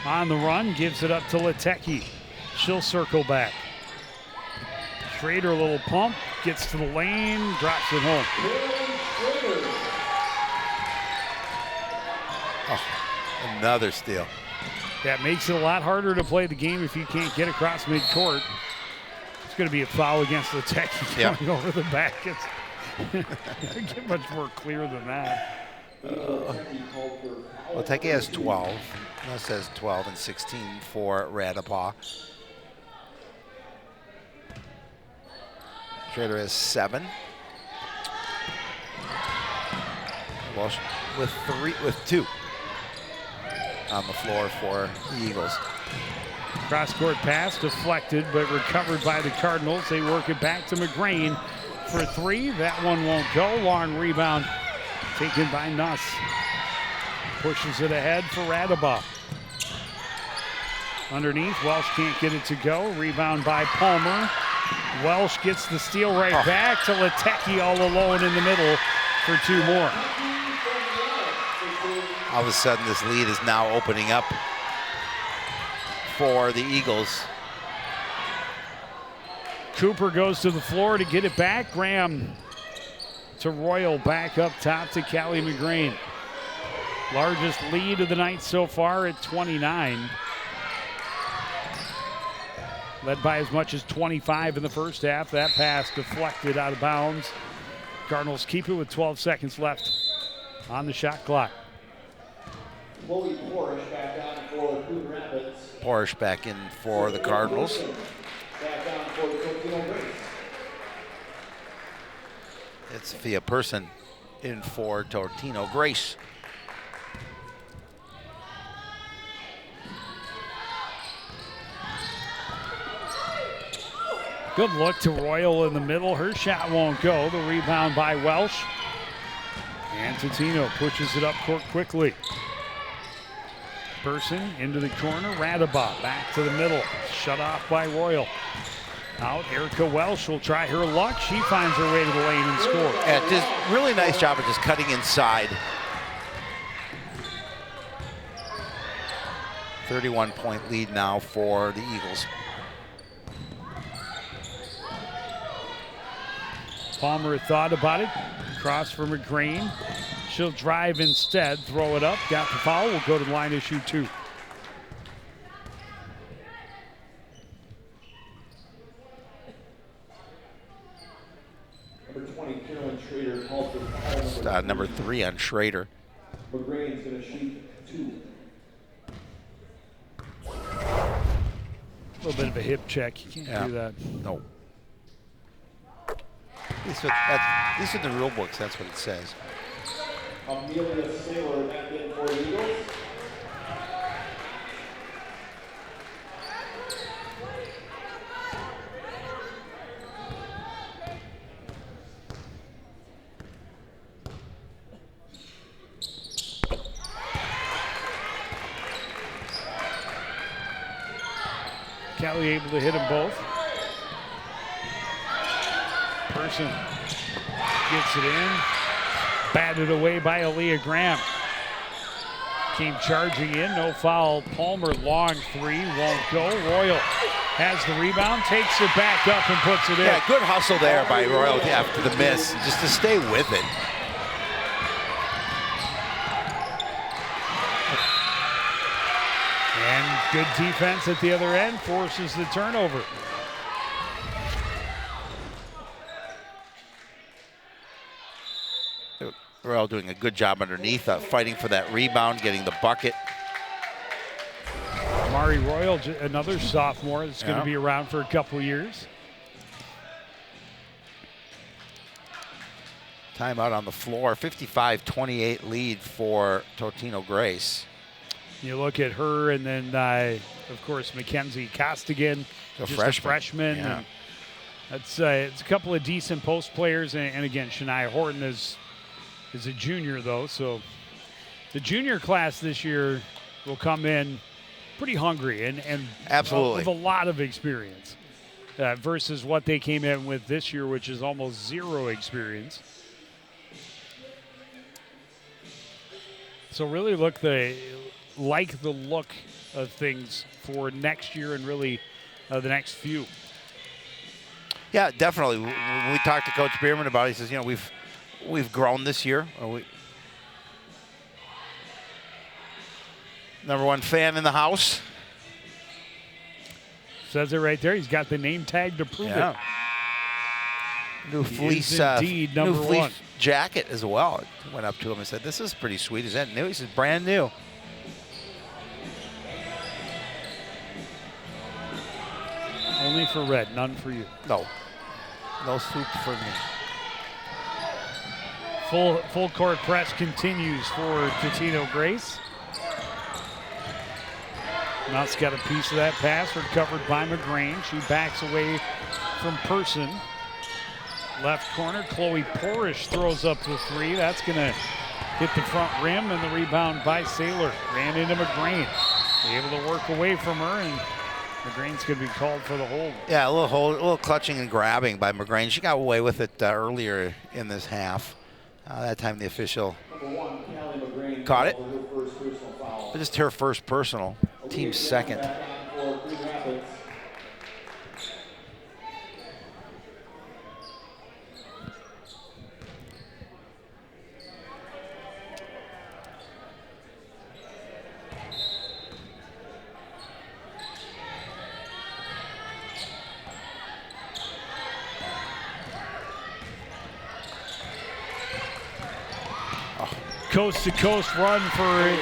on the run, gives it up to Latecki. She'll circle back. Schrader, a little pump, gets to the lane, drops it home. Oh, another steal. That makes it a lot harder to play the game if you can't get across midcourt. It's going to be a foul against Latecki going over the back. It's get much more clear than that. Latecki has 12. That says 12 and 16 for Radabaugh. Schrader has 7. Walsh with 2 on the floor for the Eagles. Cross-court pass deflected, but recovered by the Cardinals. They work it back to McGrain for 3. That one won't go. Long rebound taken by Nuss. Pushes it ahead for Radabaugh. Underneath, Welsh can't get it to go. Rebound by Palmer. Welsh gets the steal right back to Latecki all alone in the middle for 2 more. All of a sudden, this lead is now opening up for the Eagles. Cooper goes to the floor to get it back. Graham to Royal, back up top to Callie McGrain. Largest lead of the night so far at 29. Led by as much as 25 in the first half. That pass deflected out of bounds. Cardinals keep it with 12 seconds left on the shot clock. Chloe Porish back on for Coon Rapids. Porish back in for the Cardinals. Back on for Totino Grace. It's Sophia Person in for Totino Grace. Good look to Royal in the middle. Her shot won't go. The rebound by Welsh. And Totino pushes it up court quickly. Person into the corner. Radabaugh back to the middle. Shut off by Royal. Out, Erica Welsh will try her luck. She finds her way to the lane and scores. Yeah, just really nice job of just cutting inside. 31-point lead now for the Eagles. Palmer thought about it. Cross for McGrain. She'll drive instead, throw it up. Got the foul. Will go to the line to shoot 2. Number 20, Carolyn Schrader called for foul. Number 3 on Schrader. McGrain's going to shoot 2. A little bit of a hip check. You can't do that. No. At least in the rule books, that's what it says. Amelia Saylor back in for the Eagles. Callie able to hit them both. Person gets it in. Batted away by Aaliyah Graham. Came charging in, no foul. Palmer, long 3, won't go. Royal has the rebound, takes it back up and puts it in. Yeah, good hustle there by Royal after the miss, just to stay with it. And good defense at the other end, forces the turnover. Royal doing a good job underneath, fighting for that rebound, getting the bucket. Mari Royal, another sophomore that's going to be around for a couple years. Timeout on the floor, 55-28 lead for Totino Grace. You look at her, and then, of course, Mackenzie Costigan, A just a freshman. Yeah. And It's a couple of decent post players, and again, Shania Horton is a junior though, so the junior class this year will come in pretty hungry and Absolutely. with a lot of experience versus what they came in with this year, which is almost zero experience. So really like the look of things for next year and really the next few. Yeah, definitely. When we talked to Coach Bierman about it, he says, we've grown this year. Number one fan in the house. Says it right there. He's got the name tag to prove it. New fleece, indeed number new fleece one. Jacket as well. Went up to him and said, "This is pretty sweet. Is that new?" He says, "Brand new." Only for red, none for you. No soup for me. Full court press continues for Totino Grace. Nutt's got a piece of that pass, recovered by McGrain. She backs away from Person. Left corner, Chloe Porish throws up the three. That's going to hit the front rim, and the rebound by Saylor. Ran into McGrain. Able to work away from her, and McGrain's going to be called for the hold. Yeah, a little clutching and grabbing by McGrain. She got away with it earlier in this half. That time the official caught it. But just her first personal, team second. Coast-to-coast run for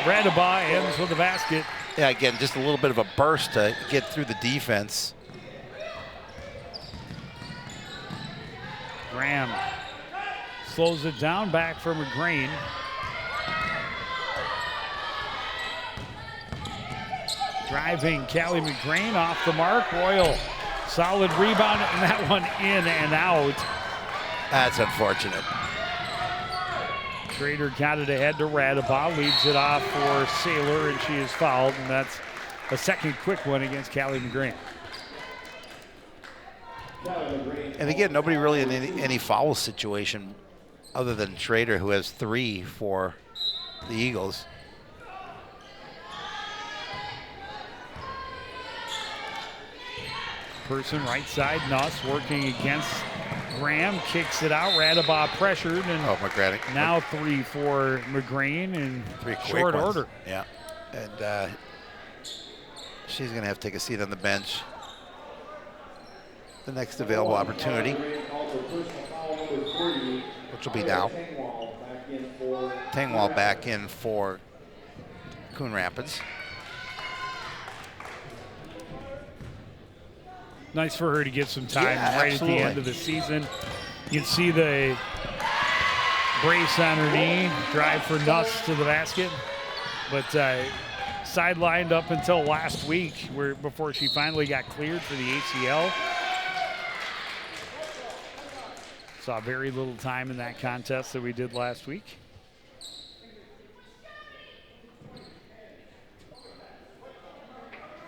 Radaba, ends with the basket. Yeah, again, just a little bit of a burst to get through the defense. Graham slows it down, back for McGrain. Driving Callie McGrain off the mark. Royal, solid rebound, and that one in and out. That's unfortunate. Schrader got it ahead to Radaba, leads it off for Saylor, and she is fouled, and that's a second quick one against Callie McGrain. And again, nobody really in any foul situation other than Schrader, who has 3 for the Eagles. Person right side, Nuss working against Graham, kicks it out. Radaba pressured, and McGrath. now 3 for McGrain in 3 quick short ones. order. Yeah, and she's going to have to take a seat on the bench. The next available opportunity, which will be now. Tangwall back in for Coon Rapids. Nice for her to get some time right absolutely. at the end of the season. You can see the brace on her knee, drive for Nuss to the basket. But sidelined up until last week before she finally got cleared for the ACL. Saw very little time in that contest that we did last week.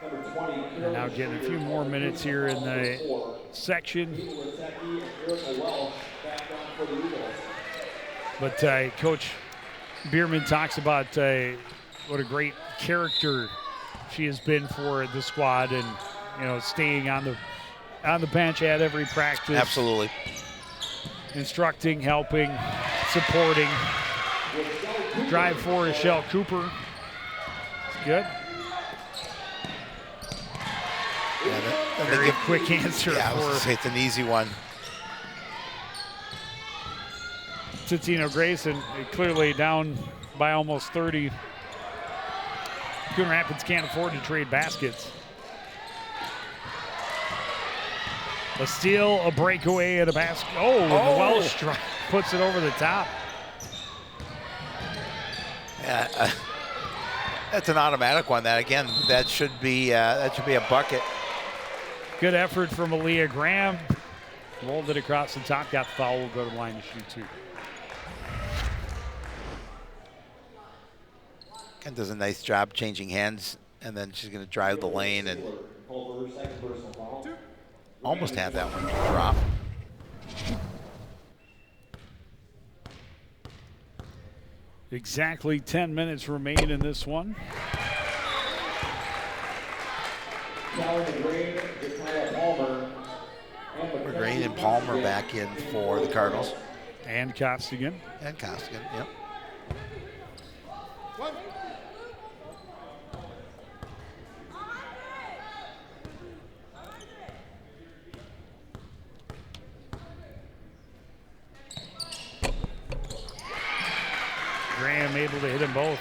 And now getting a few more minutes here in the section. But Coach Bierman talks about what a great character she has been for the squad, and staying on the bench at every practice. Absolutely. Instructing, helping, supporting. Drive for Michelle Cooper. It's good. Yeah, Very quick answer I was for gonna say it's an easy one. Totino Grace, and clearly down by almost 30. Coon Rapids can't afford to trade baskets. A steal, a breakaway, and a basket. The Welsh puts it over the top. Yeah, that's an automatic one. That should be a bucket. Good effort from Aaliyah Graham. Rolled it across the top, got the foul, will go to the line to shoot 2. And does a nice job changing hands, and then she's going to drive the lane and almost had that one drop. Exactly 10 minutes remain in this one. Green and Palmer back in for the Cardinals. And Costigan. And Costigan, yep. Graham able to hit them both.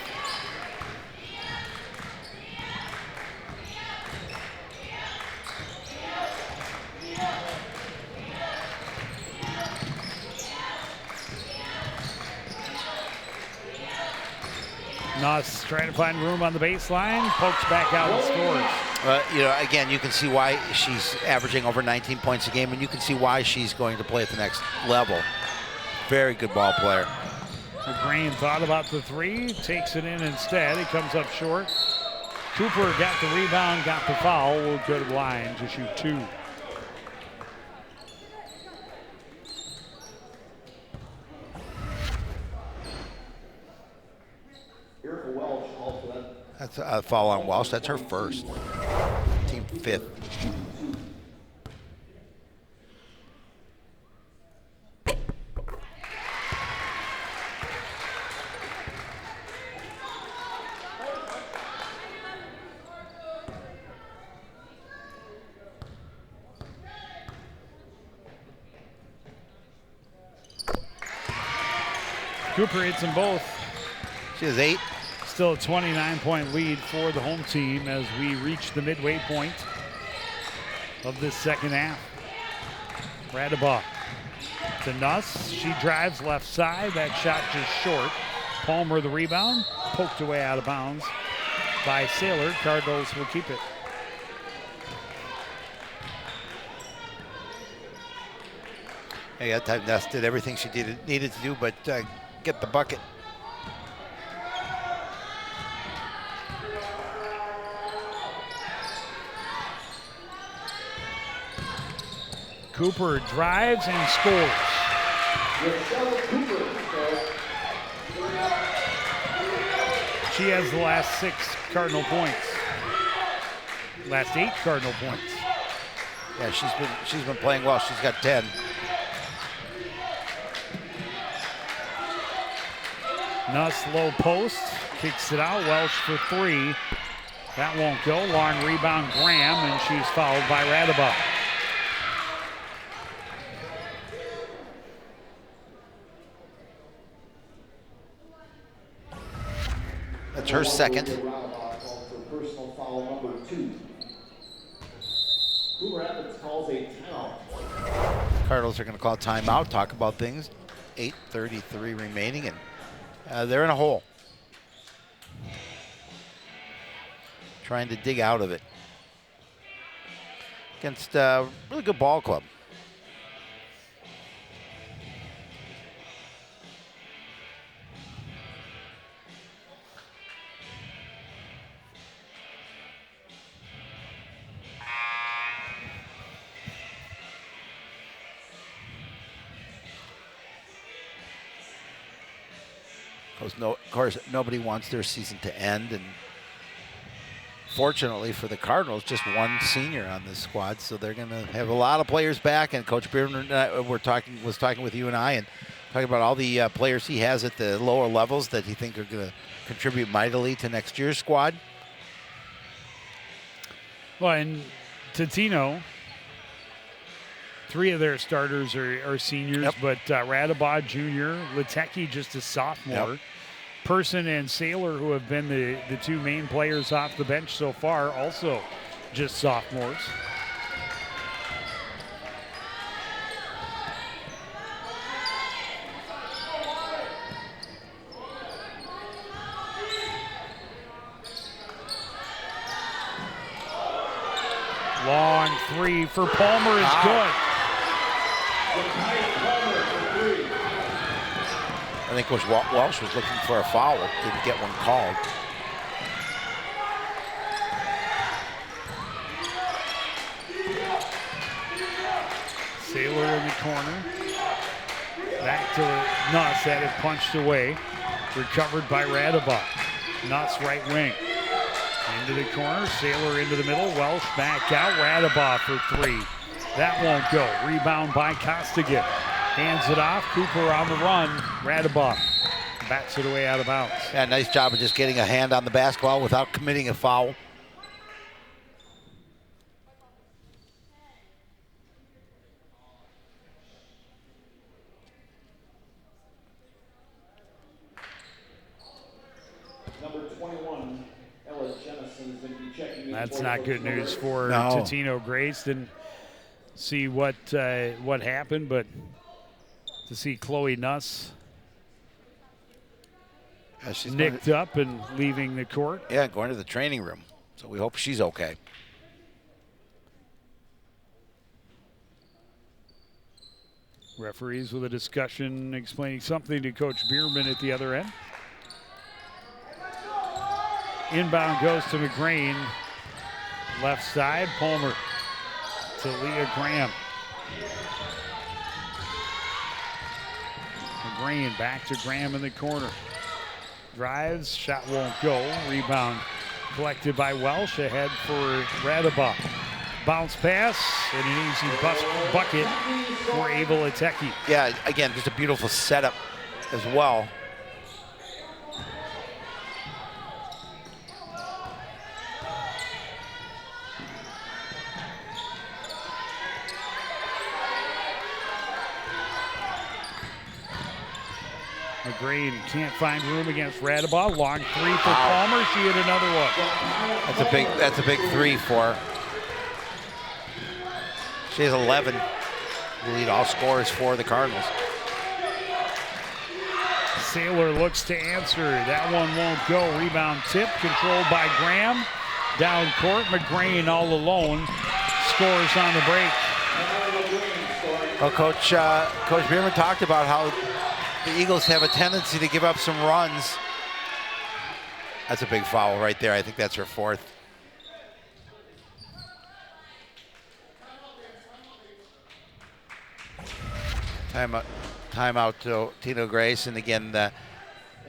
Nuss trying to find room on the baseline, pokes back out and scores. You know, again, you can see why she's averaging over 19 points a game, and you can see why she's going to play at the next level. Very good ball player. Green thought about the 3, takes it in instead. It comes up short. Cooper got the rebound, got the foul, will go to the line to shoot 2. That's a foul on Welsh. That's her first. Team 5th. Cooper hits them both. She has 8. Still a 29-point lead for the home team as we reach the midway point of this second half. Radabaugh to Nuss. She drives left side. That shot just short. Palmer the rebound. Poked away out of bounds by Saylor. Cardinals will keep it. Hey, that time Nuss did everything she needed to do, but get the bucket. Cooper drives and scores. She has the last 6 Cardinal points. Last 8 Cardinal points. Yeah, she's been playing well. She's got 10. Nuss low post, kicks it out. Welsh for 3. That won't go. Long rebound Graham, and she's fouled by Radabaugh. That's her second. Personal foul number 2. Hoover Rapids calls a timeout. Cardinals are going to call timeout, talk about things. 8:33 remaining, and they're in a hole. Trying to dig out of it. Against a really good ball club. Of course, nobody wants their season to end, and fortunately for the Cardinals, just one senior on this squad, so they're going to have a lot of players back. And Coach Bierman was talking with you and I, and talking about all the players he has at the lower levels that he think are going to contribute mightily to next year's squad. Well, and Totino, 3 of their starters are seniors, Yep. but Radabaugh Jr., Latecki just a sophomore. Yep. Person and Saylor, who have been the 2 main players off the bench so far, also just sophomores. Long long three for Palmer is good. I think Coach Welsh was looking for a foul, didn't get one called. Sailor in the corner. Back to Nuss, had it punched away. Recovered by Radabach. Nuss right wing. Into the corner, Sailor into the middle, Welsh back out, Radabach for three. That won't go. Rebound by Costigan. Hands it off, Cooper on the run, Radabach bats it away out of bounds. Yeah, nice job of just getting a hand on the basketball without committing a foul. Number 21, Ella Jennison is going to be checking in. That's not good news for No. Totino Grace. Didn't see what happened, but to see Chloe Nuss She's nicked up and leaving the court. Yeah, going to the training room. So we hope she's okay. Referees with a discussion explaining something to Coach Bierman at the other end. Inbound goes to McGrain. Left side, Palmer to Leah Graham. McGrain back to Graham in the corner. Drives, shot won't go. Rebound collected by Welsh, ahead for Radabach. Bounce pass and an easy bucket for Abel Ateki. Yeah, again, just a beautiful setup as well. McGrain can't find room against Radabach. Long three for Palmer. She hit another one. That's a big three for her. She has 11. Lead all scorers for the Cardinals. Sailor looks to answer. That one won't go. Rebound tip controlled by Graham. Down court, McGrain all alone. Scores on the break. Well, Coach Bierman talked about how the Eagles have a tendency to give up some runs. That's a big foul right there. I think that's her fourth. Timeout to Tino Grace, and again,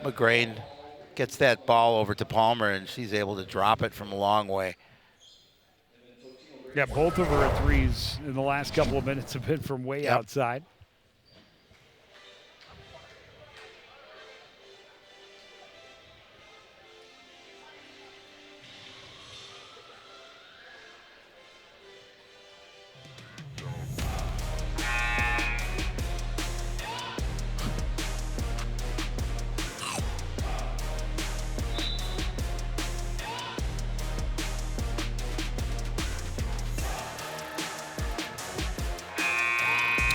McGrain gets that ball over to Palmer, and she's able to drop it from a long way. Yeah, both of her threes in the last couple of minutes have been from way outside.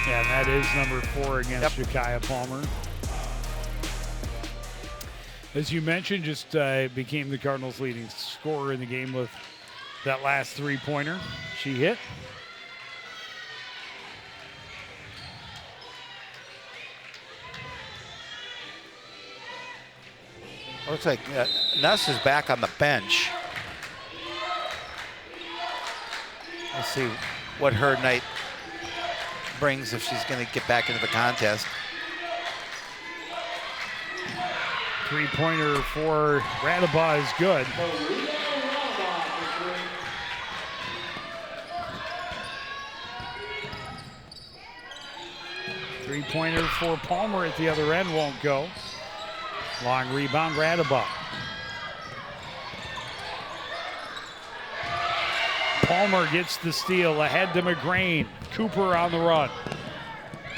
Yeah, and that is number 4 against Jakaya Palmer. As you mentioned, just became the Cardinals' leading scorer in the game with that last three-pointer she hit. Looks like Nuss is back on the bench. Let's see what her night brings if she's going to get back into the contest. Three-pointer for Radabach is good. Three-pointer for Palmer at the other end won't go. Long rebound, Radabach. Palmer gets the steal ahead to McGrain. Cooper on the run.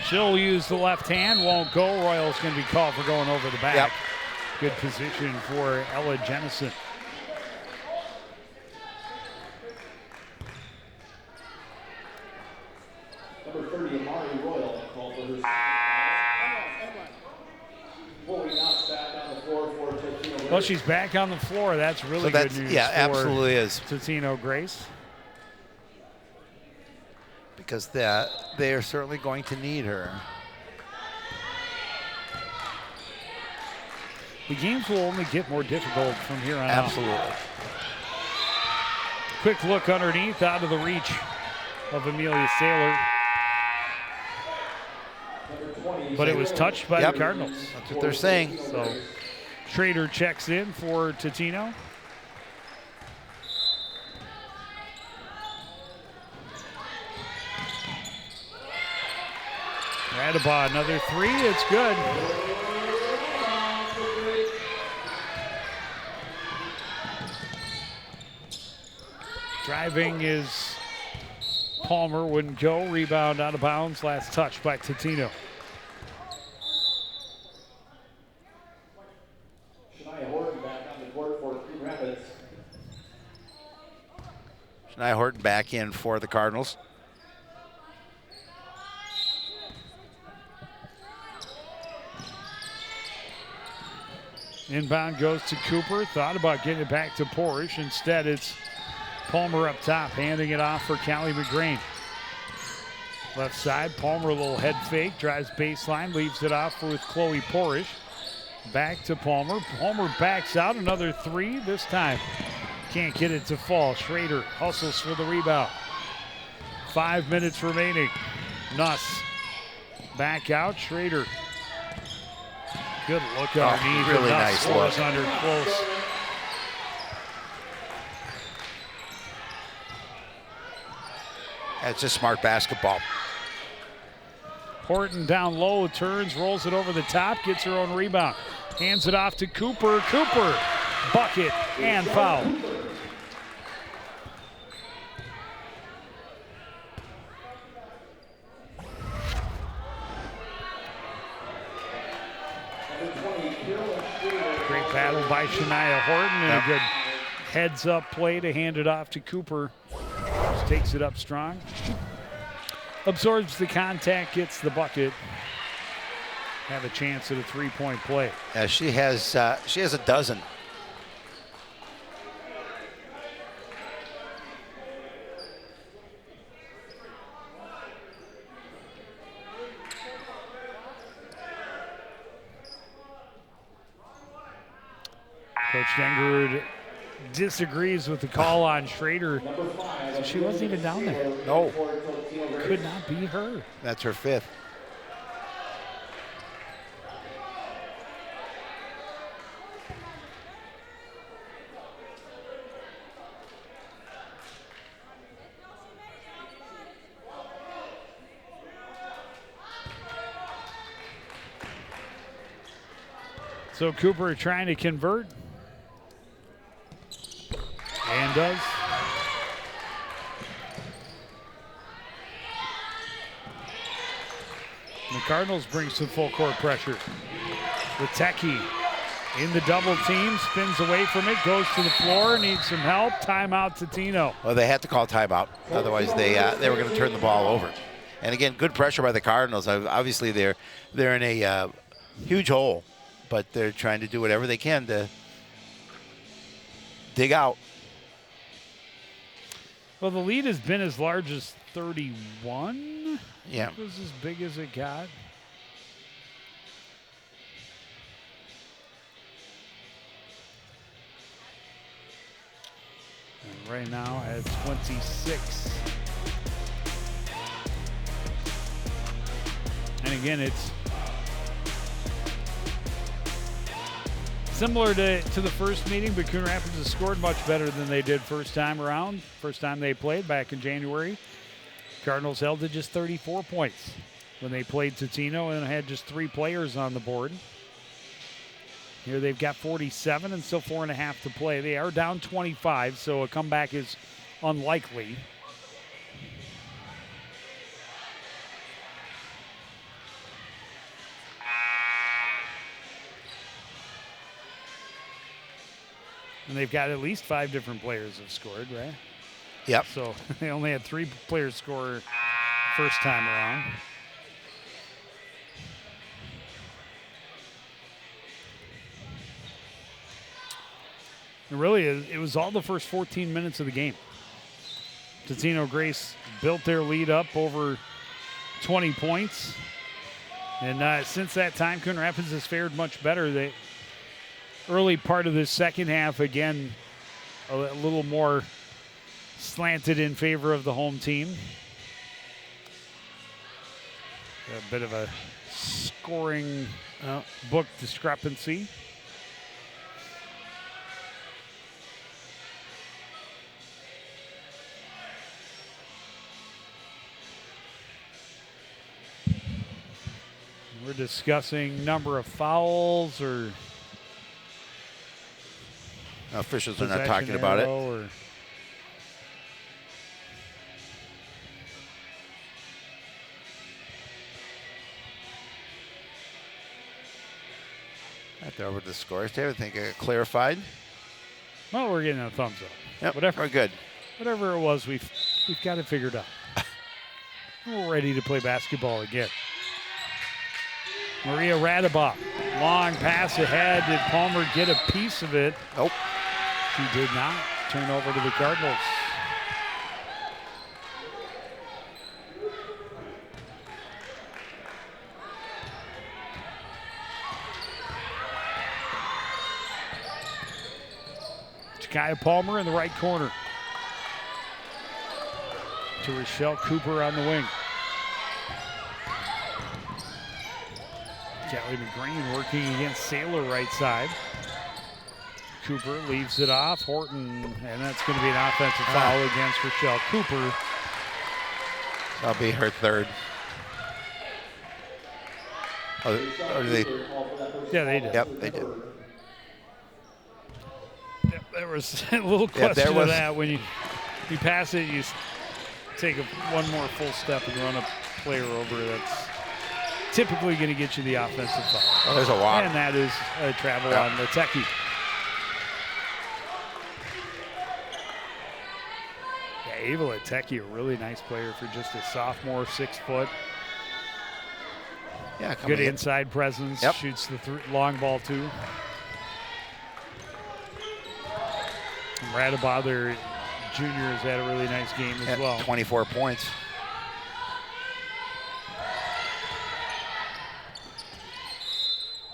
She'll use the left hand, won't go. Royal's going to be called for going over the back. Yep. Good position for Ella Jennison. Number 30, Amari Royal, called for her. Fully knocks back on the floor for Totino Grace. Well, she's back on the floor. That's really good news. Yeah, for absolutely is. Totino Grace. because they are certainly going to need her. The games will only get more difficult from here on out. Absolutely. Quick look underneath, out of the reach of Amelia Saylor. But it was touched by the Cardinals. That's what they're saying. So Schrader checks in for Totino. Radaba, another three, it's good. Driving is Palmer, wouldn't go. Rebound out of bounds, last touch by Totino. Shania Horton back on the court for Coon Rapids. Shania Horton back in for the Cardinals. Inbound goes to Cooper. Thought about getting it back to Porish. Instead, it's Palmer up top, handing it off for Callie McGrain. Left side, Palmer a little head fake, drives baseline, leaves it off with Chloe Porish. Back to Palmer. Palmer backs out, another three. This time, can't get it to fall. Schrader hustles for the rebound. 5 minutes remaining. Nuss back out. Schrader. Good look underneath. Really nice look. Under close. That's just smart basketball. Horton down low, turns, rolls it over the top, gets her own rebound. Hands it off to Cooper. Cooper, bucket and foul. Great battle by Shania Horton and a good heads-up play to hand it off to Cooper. Just takes it up strong. Absorbs the contact, gets the bucket. Have a chance at a three-point play. She has a dozen. Coach Dengerud disagrees with the call on Schrader. So she wasn't even down there. No. Could not be her. That's her fifth. So Cooper trying to convert. And does. The Cardinals bring some full court pressure. Witecki in the double team, spins away from it, goes to the floor, needs some help. Timeout Totino. Well, they had to call timeout. Otherwise, they were going to turn the ball over. And again, good pressure by the Cardinals. Obviously, they're in a huge hole, but they're trying to do whatever they can to dig out. Well, the lead has been as large as 31. Yeah. It was as big as it got. And right now at 26. And again, it's similar to the first meeting, but Coon Rapids has scored much better than they did first time around. First time they played back in January. Cardinals held to just 34 points when they played Totino and had just 3 players on the board. Here they've got 47 and still 4.5 to play. They are down 25, so a comeback is unlikely. And they've got at least 5 different players have scored, right? Yep. So they only had 3 players score first time around. It really is. It was all the first 14 minutes of the game. Totino Grace built their lead up over 20 points. And since that time, Coon Rapids has fared much better. The early part of this second half, again, a little more slanted in favor of the home team. A bit of a scoring book discrepancy. We're discussing number of fouls or officials are not talking about it. Or They're over the scores. Do you think it clarified? well, we're getting a thumbs up. Yep, Whatever. we're good. Whatever it was, we've got it figured out. We're ready to play basketball again. Maria Radabach, long pass ahead. Did Palmer get a piece of it? Nope. She did not. Turn over to the Cardinals. Jakaya Palmer in the right corner. To Rochelle Cooper on the wing. Kelly McGreen working against Saylor right side. Cooper leaves it off. Horton, and that's going to be an offensive foul against Rochelle Cooper. That'll be her third. Oh, or did they? Yeah, they did. Yep, they did. Yep, there was a little question of that. When you pass it, you take one more full step and run a player over. That's typically going to get you the offensive foul. Oh, there's a walk. And that is a travel on Lateki. Yeah, Ava Lateki, a really nice player for just a sophomore, 6 foot. Yeah, good inside presence. Yep. Shoots the long ball too. Radabach, their junior, has had a really nice game as well. 24 points.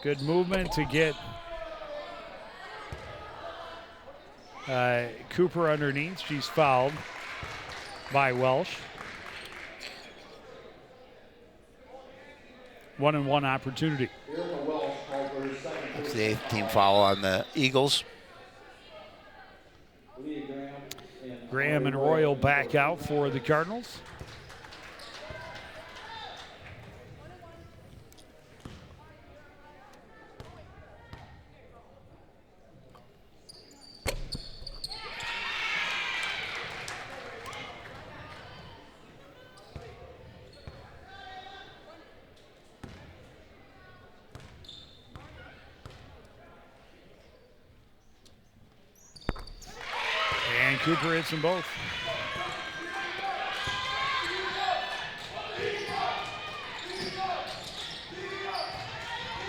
Good movement to get Cooper underneath. She's fouled by Welsh. 1-and-1 opportunity. That's the 8th team foul on the Eagles. Graham and Royal back out for the Cardinals. And Cooper hits them both.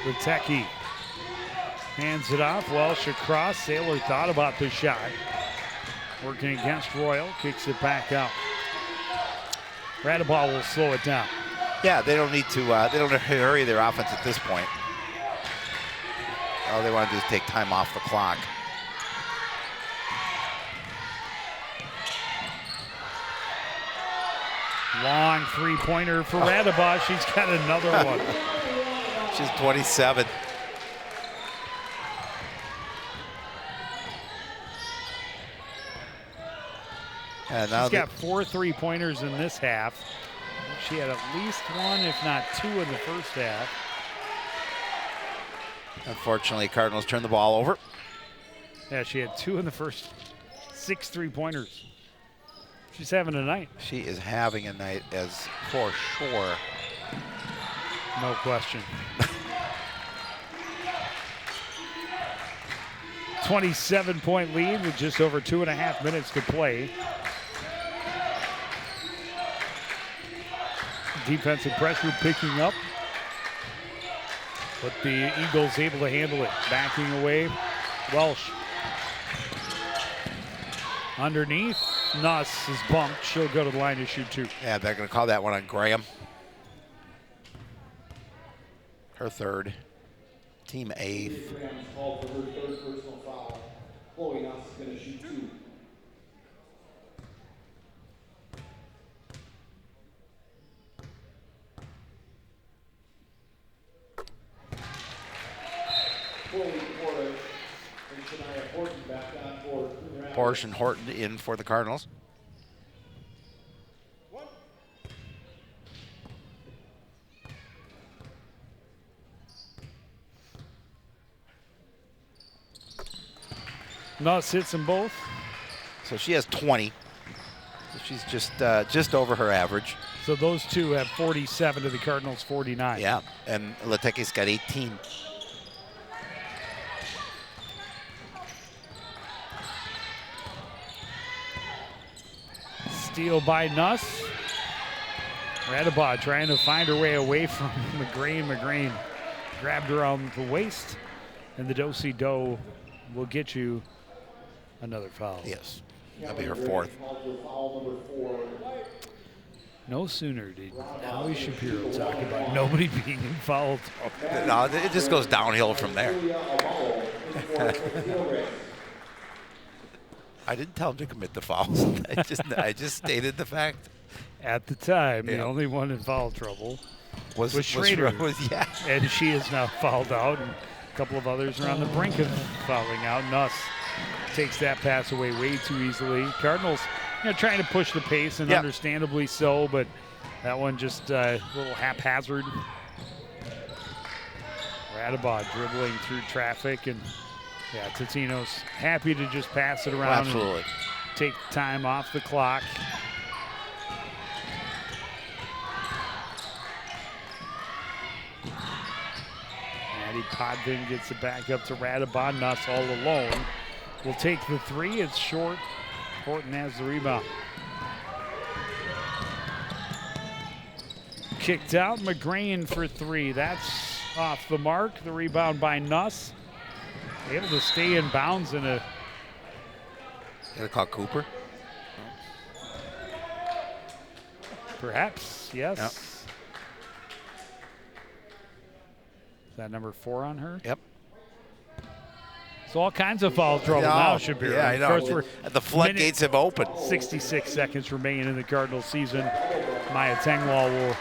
Lateki hands it off. Welsh across. Saylor thought about the shot. Working against Royal. Kicks it back out. Radabach will slow it down. Yeah, they don't need to. They don't hurry their offense at this point. All they want to do is take time off the clock. Long three-pointer for Radabach. She's got another one. She's 27. And now she's got 4 3-pointers in this half. She had at least one, if not 2, in the first half. Unfortunately, Cardinals turned the ball over. Yeah, she had 2 in the first 6 3-pointers. She's having a night. She is having a night, as for sure. No question. 27-point lead with just over 2.5 minutes to play. Defensive pressure picking up, but the Eagles able to handle it. Backing away, Welsh. Underneath, Nuss is bumped. She'll go to the line to shoot 2. Yeah, they're going to call that one on Graham. Her third. Team 8th. Graham's called for her third personal foul. Chloe Nuss is going to shoot 2. Chloe Porter and Shania Horton back on for Coon Rapids. Porsche and Horton in for the Cardinals. Nuss hits them both. So she has 20. So she's just over her average. So those two have 47 to the Cardinals 49. Yeah, and Lateke's got 18. Steal by Nuss. Radabod trying to find her way away from McGrane. McGrane grabbed her on the waist, and the do-si-do will get you another foul. Yes, that'll be her 4th. Called for foul number 4. No sooner did Howie Shapiro talk about nobody being fouled. No, it just goes downhill from there. Julia Avalo in for Totino Race. I didn't tell him to commit the fouls. I just stated the fact. At the time, the Yeah. only one in foul trouble Was Schrader. yeah. and she is now fouled out, and a couple of others are on the brink of fouling out. Nuss takes that pass away way too easily. Cardinals, trying to push the pace, and Yep. understandably so, but that one just a little haphazard. Radabod dribbling through traffic, and Totino's happy to just pass it around Absolutely. and take time off the clock. Maddie Podvin gets it back up to Radabod. Nuss all alone. Will take the 3. It's short. Horton has the rebound. Kicked out. McGrane for 3. That's off the mark. The rebound by Nuss. Able to stay in bounds in a. Gonna call Cooper. Perhaps, yes. Yep. Is that number 4 on her? Yep. So all kinds of foul trouble now, Shapiro. Yeah, I know. Of course, The floodgates have opened. 66 seconds remaining in the Cardinals season. Maya Tengwall will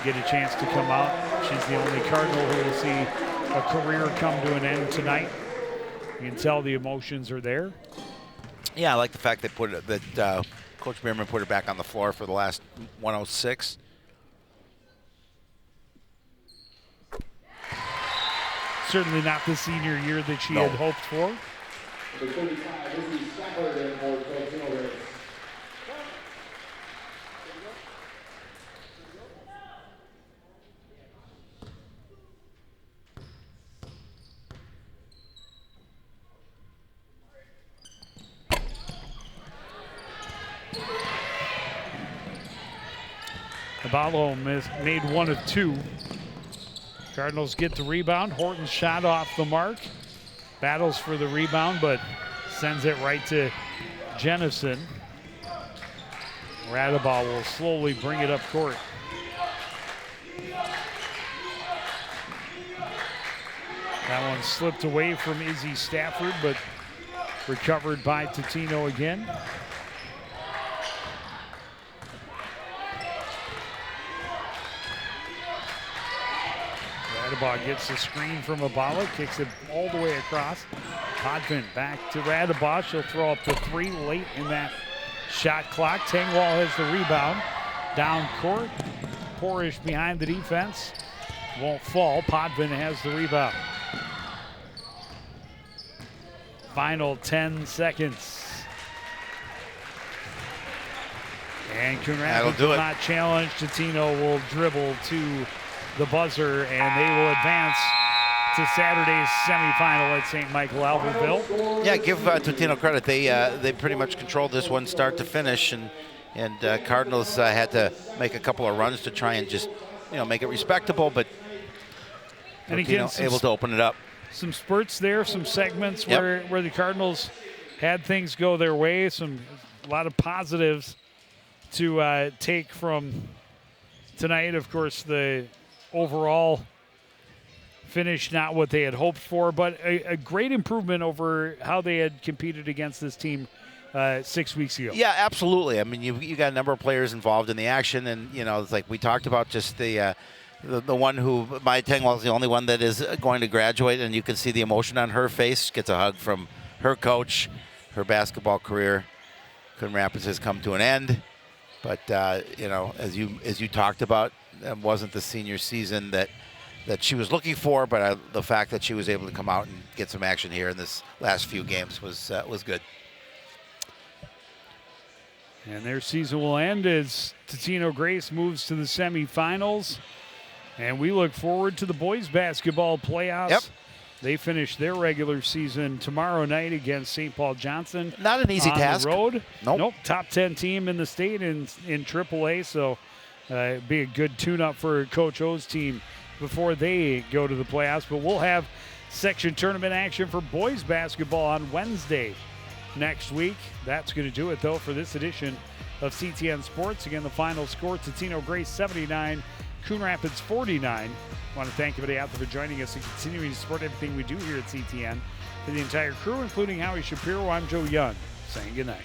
get a chance to come out. She's the only Cardinal who will see a career come to an end tonight. You can tell the emotions are there. Yeah, I like the fact that Coach Bierman put her back on the floor for the last 106. Certainly not the senior year that she had hoped for. Number 35, Izzy Stafford in for Totino Race. Abalo made 1 of 2. Cardinals get the rebound. Horton's shot off the mark. Battles for the rebound, but sends it right to Jennison. Radabod will slowly bring it up court. That one slipped away from Izzy Stafford, but recovered by Totino again. Radabod gets the screen from Abala, kicks it all the way across. Podvin back to Radabod. She'll throw up the 3 late in that shot clock. Tengwall has the rebound. Down court. Porish behind the defense. Won't fall. Podvin has the rebound. Final 10 seconds. And Coon Rapids will not challenge. Totino will dribble to the buzzer, and they will advance to Saturday's semifinal at St. Michael Albertville. Yeah, give Totino credit. They pretty much controlled this one start to finish, and Cardinals had to make a couple of runs to try and just make it respectable, but and again, able to open it up. Some spurts there, some segments where the Cardinals had things go their way, some a lot of positives to take from tonight. Of course, the overall finish not what they had hoped for, but a great improvement over how they had competed against this team 6 weeks ago. Yeah, absolutely. I mean, you got a number of players involved in the action, and it's like we talked about, just the one who, Maya Tengwall, is the only one that is going to graduate, and you can see the emotion on her face. Gets a hug from her coach. Her basketball career, Coon Rapids, has come to an end. But as you talked about, it wasn't the senior season that she was looking for. But the fact that she was able to come out and get some action here in this last few games was good. And their season will end as Totino Grace moves to the semifinals. And we look forward to the boys basketball playoffs. Yep. They finish their regular season tomorrow night against St. Paul Johnson. Not an easy task. On the road. Nope. Top 10 team in the state in AAA. So it'd be a good tune-up for Coach O's team before they go to the playoffs. But we'll have section tournament action for boys basketball on Wednesday next week. That's going to do it, though, for this edition of CTN Sports. Again, the final score, Totino Grace 79, Coon Rapids 49. I want to thank everybody out there for joining us and continuing to support everything we do here at CTN. For the entire crew, including Howie Shapiro, I'm Joe Young, saying goodnight.